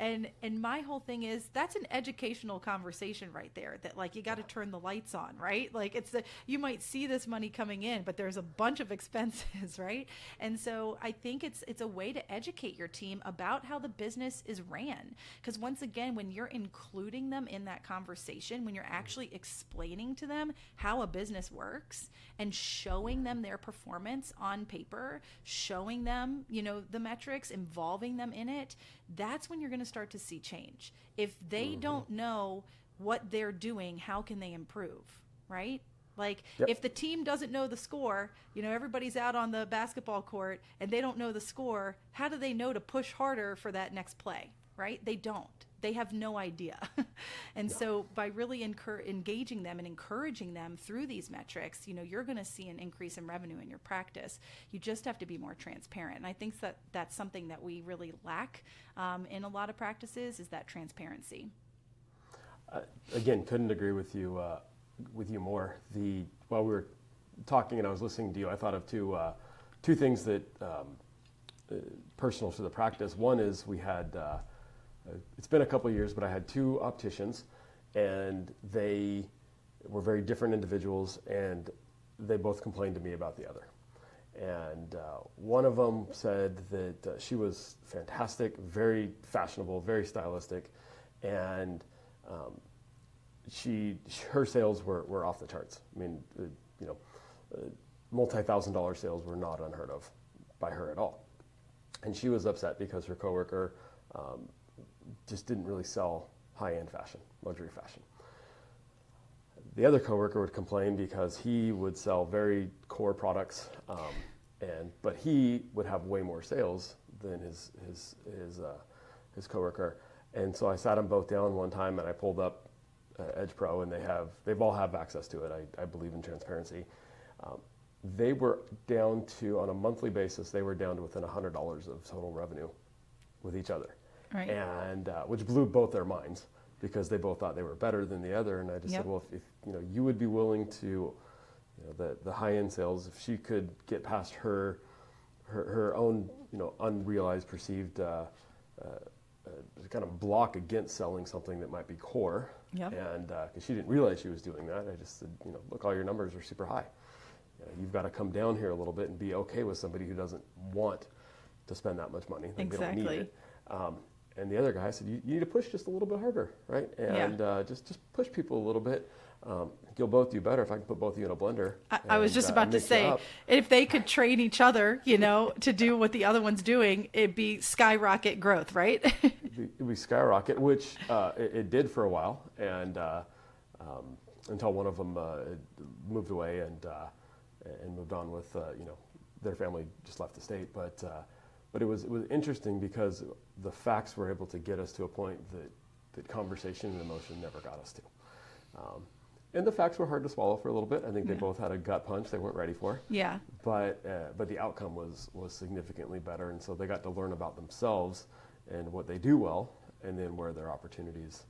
And my whole thing is that's an educational conversation right there, that like you got to turn the lights on, right? Like you might see this money coming in, but there's a bunch of expenses, right? And so I think it's a way to educate your team about how the business is ran. Because once again, when you're including them in that conversation, when you're actually explaining to them how a business works and showing them their performance on paper, showing them, the metrics, involving them in it, that's when you're going to start to see change. If they don't know what they're doing, how can they improve, right? Like if the team doesn't know the score, everybody's out on the basketball court and they don't know the score, how do they know to push harder for that next play, right? They don't. They have no idea. So by really engaging them and encouraging them through these metrics, you're going to see an increase in revenue in your practice. You just have to be more transparent. And I think that that's something that we really lack in a lot of practices, is that transparency. Again, couldn't agree with you more. While we were talking and I was listening to you, I thought of two things that personal to the practice. One is we had it's been a couple of years, but I had two opticians, and they were very different individuals, and they both complained to me about the other. And one of them said that she was fantastic, very fashionable, very stylistic, and her sales were off the charts. I mean, multi-$1,000 sales were not unheard of by her at all. And she was upset because her coworker just didn't really sell high-end fashion, luxury fashion. The other coworker would complain because he would sell very core products, but he would have way more sales than his coworker. And so I sat them both down one time and I pulled up Edge Pro, and they've all have access to it. I believe in transparency. They were down to, on a monthly basis, they were down to within $100 of total revenue with each other. Right. And which blew both their minds because they both thought they were better than the other. And I just said, well, if you would be willing to, the high-end sales, if she could get past her own, unrealized, perceived kind of block against selling something that might be core. Yep. And because she didn't realize she was doing that, I just said, look, all your numbers are super high. You've got to come down here a little bit and be okay with somebody who doesn't want to spend that much money. Like Exactly. They don't need it. And the other guy said, you need to push just a little bit harder, right? And just push people a little bit. You'll both do better if I can put both of you in a blender. I was just about to say, if they could train each other, to do what the other one's doing, it'd be skyrocket growth, right? It'd be skyrocket, which it did for a while, and until one of them moved away and moved on with, their family just left the state. But it was interesting because the facts were able to get us to a point that conversation and emotion never got us to. And the facts were hard to swallow for a little bit. I think they both had a gut punch they weren't ready for. Yeah. But the outcome was significantly better, and so they got to learn about themselves and what they do well, and then where their opportunities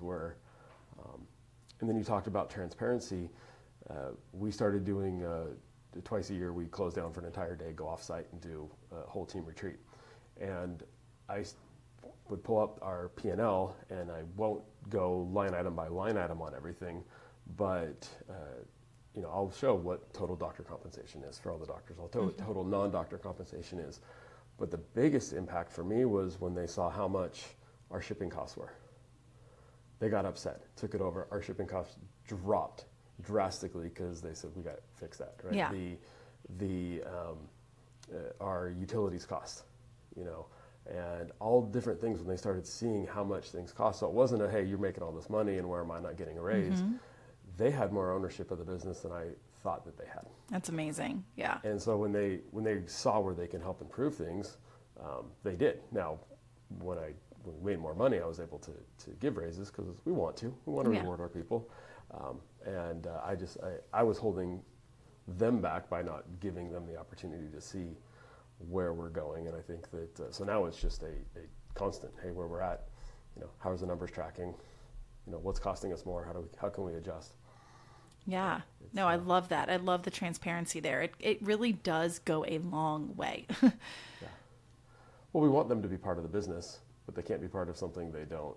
were. And then you talked about transparency. We started doing twice a year. We close down for an entire day, go off site, and do a whole team retreat. And I would pull up our P&L, and I won't go line item by line item on everything, but I'll show what total doctor compensation is for all the doctors. I'll tell what total non-doctor compensation is. But the biggest impact for me was when they saw how much our shipping costs were. They got upset, took it over. Our shipping costs dropped drastically because they said we got to fix that, right? Yeah. Our utilities cost, and all different things when they started seeing how much things cost. So it wasn't a, hey, you're making all this money and where am I not getting a raise? They had more ownership of the business than I thought that they had. That's amazing. Yeah. And so when they saw where they can help improve things, they did. Now, when we made more money, I was able to give raises because we want to reward our people. I was holding them back by not giving them the opportunity to see where we're going. And I think that, so now it's just a constant, hey, where we're at, how's the numbers tracking? What's costing us more? How can we adjust? Yeah. No, I love that. I love the transparency there. It really does go a long way. Yeah. Well, we want them to be part of the business, but they can't be part of something they don't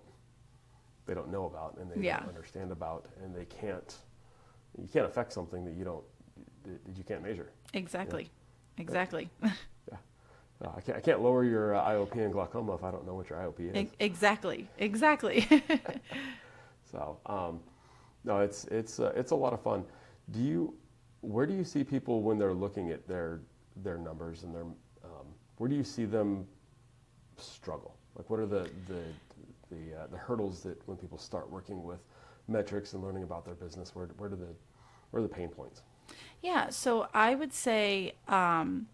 know about and they don't understand about, and you can't affect something that you can't measure. Exactly. Yeah. Exactly. Yeah. I can't lower your IOP in glaucoma if I don't know what your IOP is. Exactly. So, no, it's a lot of fun. Where do you see people when they're looking at their numbers and where do you see them struggle? Like, what are the hurdles that when people start working with metrics and learning about their business, where are the pain points? Yeah, so I would say some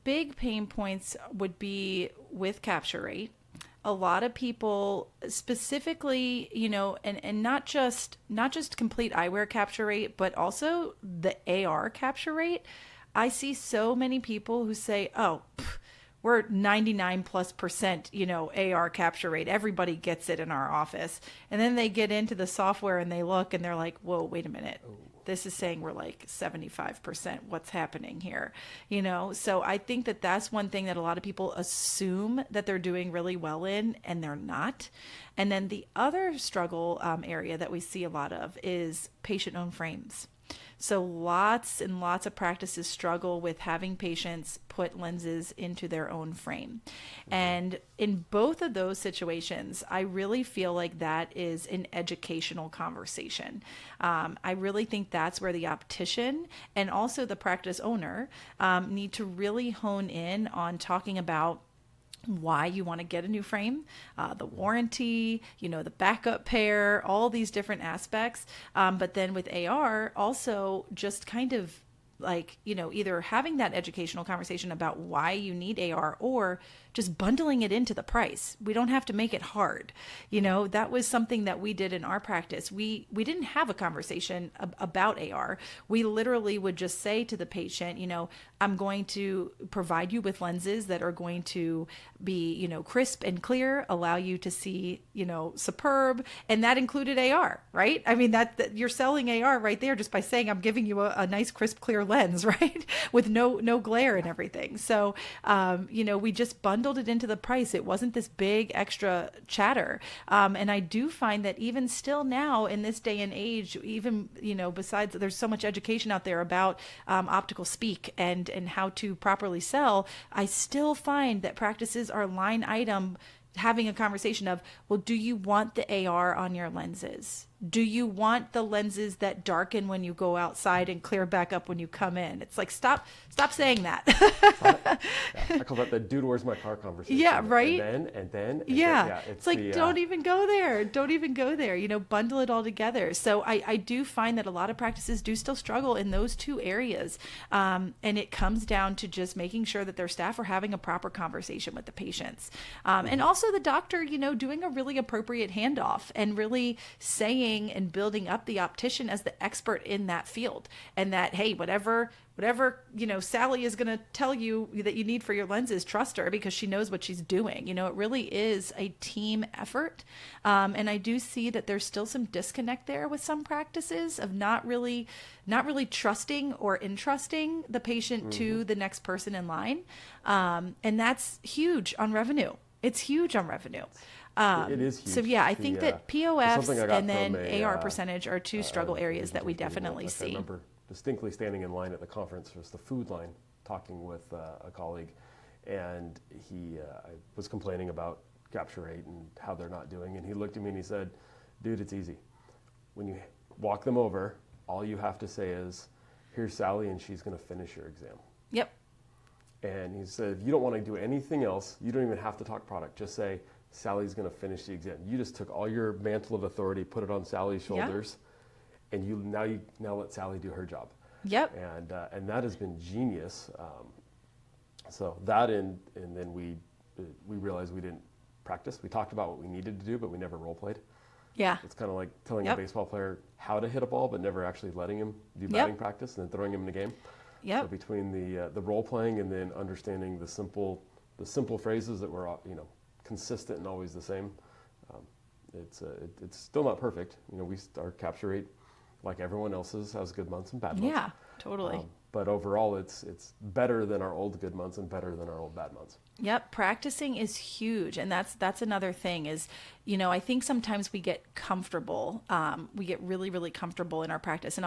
big pain points would be with capture rate. A lot of people specifically, and not just complete eyewear capture rate, but also the AR capture rate. I see so many people who say, oh, we're 99+%, AR capture rate. Everybody gets it in our office. And then they get into the software and they look and they're like, whoa, wait a minute. This is saying we're like 75%. What's happening here? So I think that that's one thing that a lot of people assume that they're doing really well in, and they're not. And then the other struggle area that we see a lot of is patient-owned frames. So lots and lots of practices struggle with having patients put lenses into their own frame. And in both of those situations, I really feel like that is an educational conversation. I really think that's where the optician and also the practice owner need to really hone in on talking about why you want to get a new frame, the warranty, the backup pair, all these different aspects. But then with AR, also just kind of like, either having that educational conversation about why you need AR or just bundling it into the price. We don't have to make it hard. That was something that we did in our practice. We didn't have a conversation about AR. We literally would just say to the patient, I'm going to provide you with lenses that are going to be, crisp and clear, allow you to see, superb. And that included AR, right? I mean, that you're selling AR right there just by saying, I'm giving you a nice, crisp, clear lens, right? With no glare and everything. So, we just bundled it into the price. It wasn't this big extra chatter. And I do find that even still now in this day and age, even, besides there's so much education out there about optical speak and how to properly sell, I still find that practices are line item having a conversation of, well, do you want the AR on your lenses? Do you want the lenses that darken when you go outside and clear back up when you come in? It's like, stop saying that. I call that the dude, where's my car conversation. Yeah, right? And then. Yeah. It's like, don't even go there. Don't even go there. Bundle it all together. So I do find that a lot of practices do still struggle in those two areas. And it comes down to just making sure that their staff are having a proper conversation with the patients. And also the doctor, doing a really appropriate handoff and really saying and building up the optician as the expert in that field, and that, hey, whatever Sally is going to tell you that you need for your lenses, trust her because she knows what she's doing. It really is a team effort. And I do see that there's still some disconnect there with some practices of not really trusting or entrusting the patient to the next person in line. And that's huge on revenue. It's huge on revenue. It is huge. So yeah, I think that POFs and then AR percentage are two struggle areas that we definitely see. I remember distinctly standing in line at the conference, it was the food line, talking with a colleague, and he was complaining about capture rate and how they're not doing, and he looked at me and he said, dude, it's easy. When you walk them over, all you have to say is, here's Sally and she's going to finish your exam. Yep. And he said, if you don't want to do anything else, you don't even have to talk product. Just say, Sally's going to finish the exam. You just took all your mantle of authority, put it on Sally's shoulders, and you now let Sally do her job. Yep. And that has been genius. So that and then we realized we didn't practice. We talked about what we needed to do, but we never role played. Yeah. It's kind of like telling a Yep. baseball player how to hit a ball, but never actually letting him do batting practice and then throwing him in the game. So Yep. between the role playing and then understanding the simple phrases that were consistent and always the same, um, it's still not perfect. Our capture rate, like everyone else's, has good months and bad months. Yeah, totally. But overall, it's better than our old good months and better than our old bad months. Yep, practicing is huge, and that's another thing is, I think sometimes we get comfortable. We get really, really comfortable in our practice, and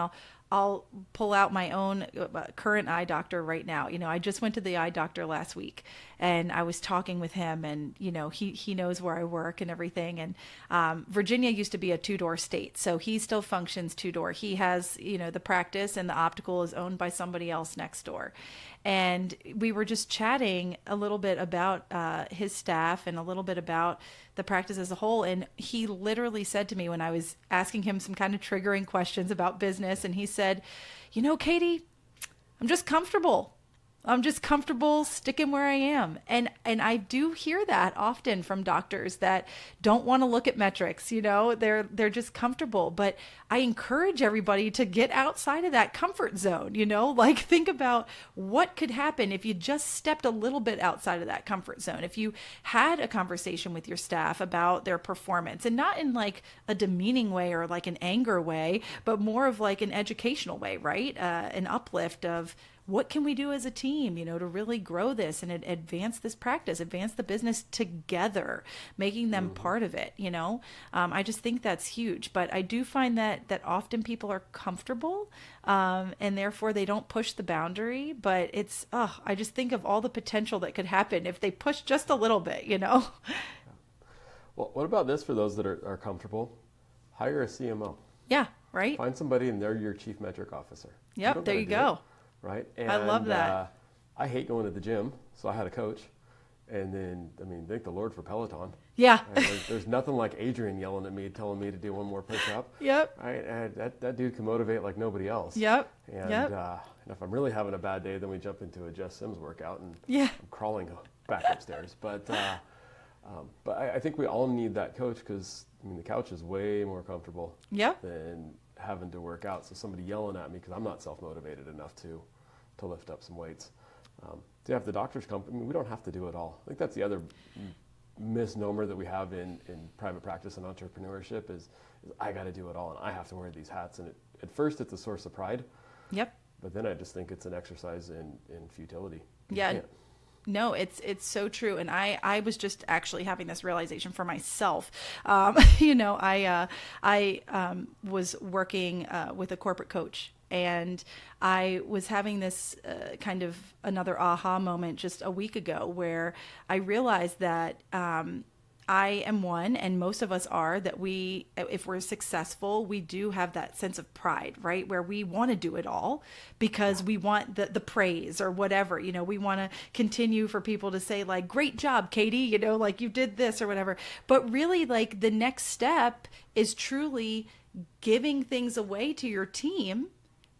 I'll pull out my own current eye doctor right now. I just went to the eye doctor last week, and I was talking with him, and he knows where I work and everything. And Virginia used to be a two-door state, so he still functions two-door. He has the practice, and the optical is owned by somebody else next door. And we were just chatting a little bit about his staff and a little bit about the practice as a whole. And he literally said to me when I was asking him some kind of triggering questions about business, and he said, Katie, I'm just comfortable. I'm just comfortable sticking where I am. And I do hear that often from doctors that don't want to look at metrics, they're just comfortable. But I encourage everybody to get outside of that comfort zone, like think about what could happen if you just stepped a little bit outside of that comfort zone. If you had a conversation with your staff about their performance, and not in like a demeaning way or like an anger way, but more of like an educational way, right? An uplift of, what can we do as a team, to really grow this and advance this practice, advance the business together, making them part of it, I just think that's huge. But I do find that often people are comfortable and therefore they don't push the boundary. But I just think of all the potential that could happen if they push just a little bit, Well, what about this for those that are comfortable? Hire a CMO. Yeah, right? Find somebody and they're your chief metric officer. Yep, there you go. Right? And I love that. I hate going to the gym, so I had a coach. And then, thank the Lord for Peloton. Yeah. There's nothing like Adrian yelling at me, telling me to do one more push-up. Yep. Right? And that dude can motivate like nobody else. Yep. And, and if I'm really having a bad day, then we jump into a Jess Sims workout, and I'm crawling back upstairs. But I think we all need that coach because, the couch is way more comfortable than having to work out. So somebody yelling at me because I'm not self-motivated enough to lift up some weights. To have the doctors come, we don't have to do it all. I think that's the other misnomer that we have in private practice and entrepreneurship is I got to do it all and I have to wear these hats. And at first it's a source of pride. Yep. But then I just think it's an exercise in futility. Yeah. No, it's so true. And I was just actually having this realization for myself. I was working with a corporate coach, and I was having this kind of another aha moment just a week ago where I realized that I am one, and most of us are, that if we're successful, we do have that sense of pride, right? Where we want to do it all because we want the praise or whatever, we want to continue for people to say like, great job, Katie, like you did this or whatever. But really like the next step is truly giving things away to your team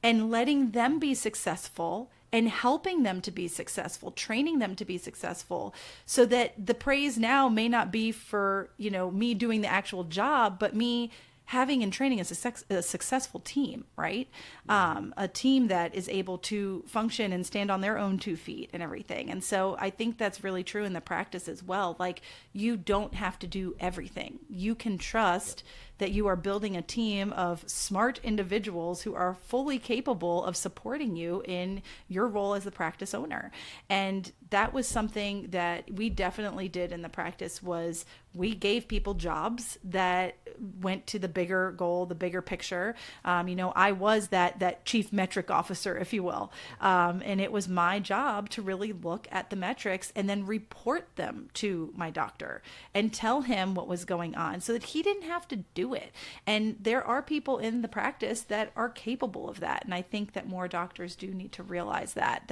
and letting them be successful and helping them to be successful, training them to be successful, so that the praise now may not be for, me doing the actual job, but me having and training a successful team, right? A team that is able to function and stand on their own 2 feet and everything. And so I think that's really true in the practice as well. Like, you don't have to do everything. You can trust that you are building a team of smart individuals who are fully capable of supporting you in your role as the practice owner. And that was something that we definitely did in the practice. Was we gave people jobs that went to the bigger goal, the bigger picture. I was that chief metric officer, if you will. And it was my job to really look at the metrics and then report them to my doctor and tell him what was going on so that he didn't have to do it. And there are people in the practice that are capable of that. And I think that more doctors do need to realize that,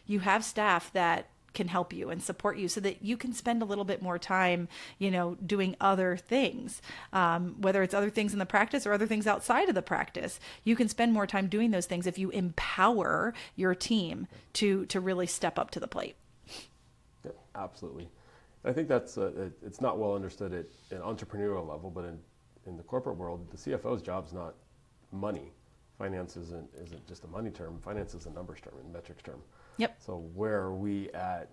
you have staff that can help you and support you so that you can spend a little bit more time, doing other things, whether it's other things in the practice or other things outside of the practice. You can spend more time doing those things if you empower your team to really step up to the plate. Yeah, absolutely. I think that's it's not well understood at an entrepreneurial level, but in the corporate world, the CFO's job's not money. Finance isn't just a money term. Finance is a numbers term and metrics term. Yep. So where are we at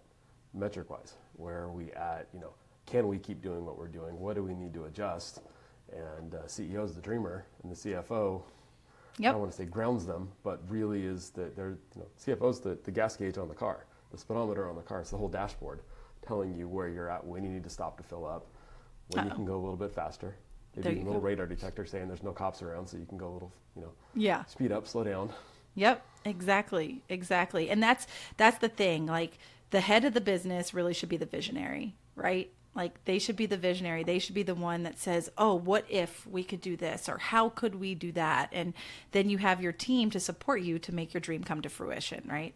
metric-wise? Where are we at, can we keep doing what we're doing? What do we need to adjust? And CEO's the dreamer, and the CFO, I don't want to say grounds them, but really is that they're, CFO's the gas gauge on the car, the speedometer on the car. It's the whole dashboard telling you where you're at, when you need to stop to fill up, when you can go a little bit faster. Maybe a little radar detector saying there's no cops around, so you can go a little, speed up, slow down. Yep, exactly. And that's the thing. Like, the head of the business really should be the visionary, right? Like, they should be the visionary. They should be the one that says, oh, what if we could do this? Or how could we do that? And then you have your team to support you to make your dream come to fruition, right?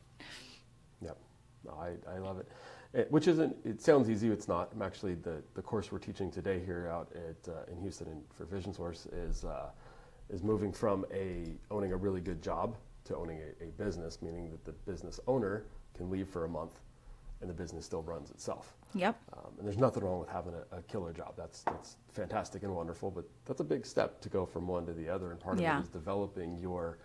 Yep. No, I love it. It sounds easy, it's not. I'm actually, the course we're teaching today here out in Houston for Vision Source is moving from owning a really good job to owning a business, meaning that the business owner can leave for a month and the business still runs itself. Yep. And there's nothing wrong with having a killer job. That's fantastic and wonderful, but that's a big step to go from one to the other. And part of it is developing your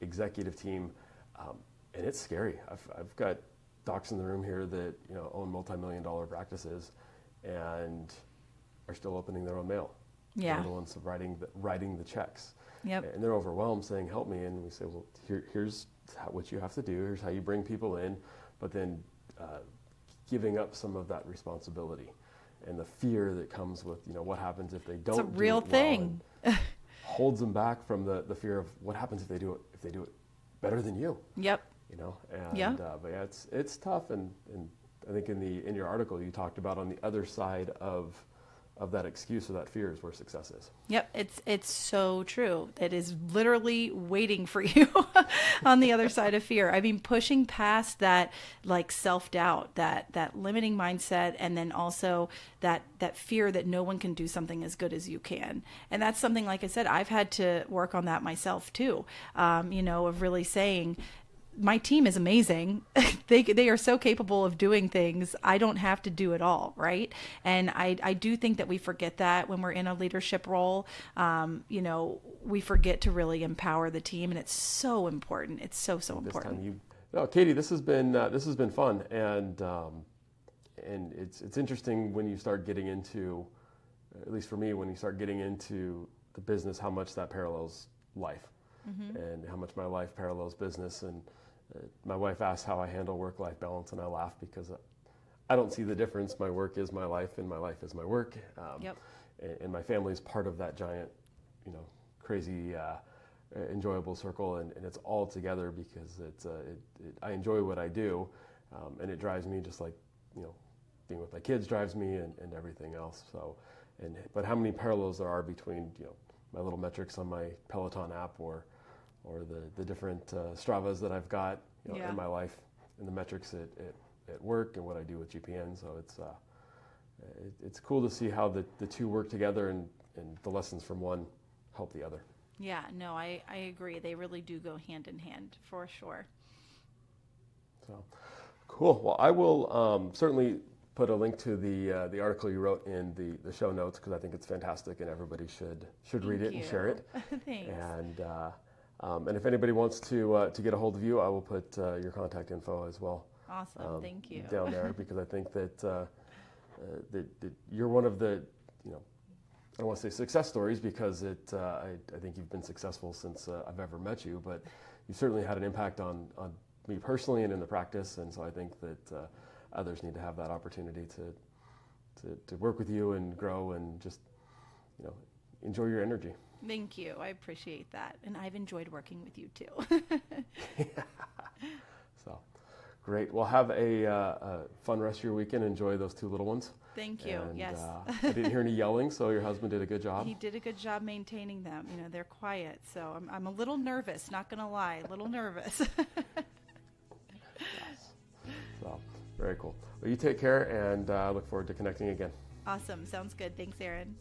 executive team. And it's scary. I've got docs in the room here that own multi-million-dollar practices and are still opening their own mail. Yeah. They're the ones writing the checks. Yep. And they're overwhelmed, saying, "Help me." And we say, "Well, here's what you have to do. Here's how you bring people in," but then giving up some of that responsibility and the fear that comes with what happens if they don't. It's a real thing. Holds them back from the fear of what happens if they do it better than you. Yep. But yeah, it's tough, and I think in your article you talked about on the other side of that excuse or that fear is where success is. Yep, it's so true. It is literally waiting for you on the other side of fear. I mean, pushing past that like self-doubt, that limiting mindset, and then also that fear that no one can do something as good as you can. And that's something, like I said, I've had to work on that myself too. Of really saying, my team is amazing. They are so capable of doing things. I don't have to do it all, right? And I do think that we forget that when we're in a leadership role. We forget to really empower the team, and it's so important. It's so important. Katie, this has been fun, and it's interesting when you start getting into, at least for me, when you start getting into the business, how much that parallels life, and how much my life parallels business. And my wife asks how I handle work-life balance, and I laugh because I don't see the difference. My work is my life, and my life is my work. And my family is part of that giant, crazy, enjoyable circle, and it's all together because I enjoy what I do, and it drives me just like being with my kids drives me, and everything else. So, but how many parallels there are between my little metrics on my Peloton app or the different Stravas that I've got in my life, and the metrics at work and what I do with GPN. So it's cool to see how the two work together, and the lessons from one help the other. Yeah, no, I agree. They really do go hand in hand for sure. So cool. Well, I will certainly put a link to the article you wrote in the show notes, because I think it's fantastic and everybody should read it and share it. Thanks. And if anybody wants to get a hold of you, I will put your contact info as well. Awesome, thank you. Down there, because I think that you're one of the, I don't want to say success stories, because I think you've been successful since I've ever met you, but you certainly had an impact on me personally and in the practice, and so I think that others need to have that opportunity to work with you and grow and just enjoy your energy. Thank you. I appreciate that. And I've enjoyed working with you too. Yeah. So great. Well, have a fun rest of your weekend. Enjoy those two little ones. Thank you. And, yes. I didn't hear any yelling, so your husband did a good job. He did a good job maintaining them. They're quiet. So I'm a little nervous, not going to lie, a little nervous. Yes. So very cool. Well, you take care, and look forward to connecting again. Awesome. Sounds good. Thanks, Aaron.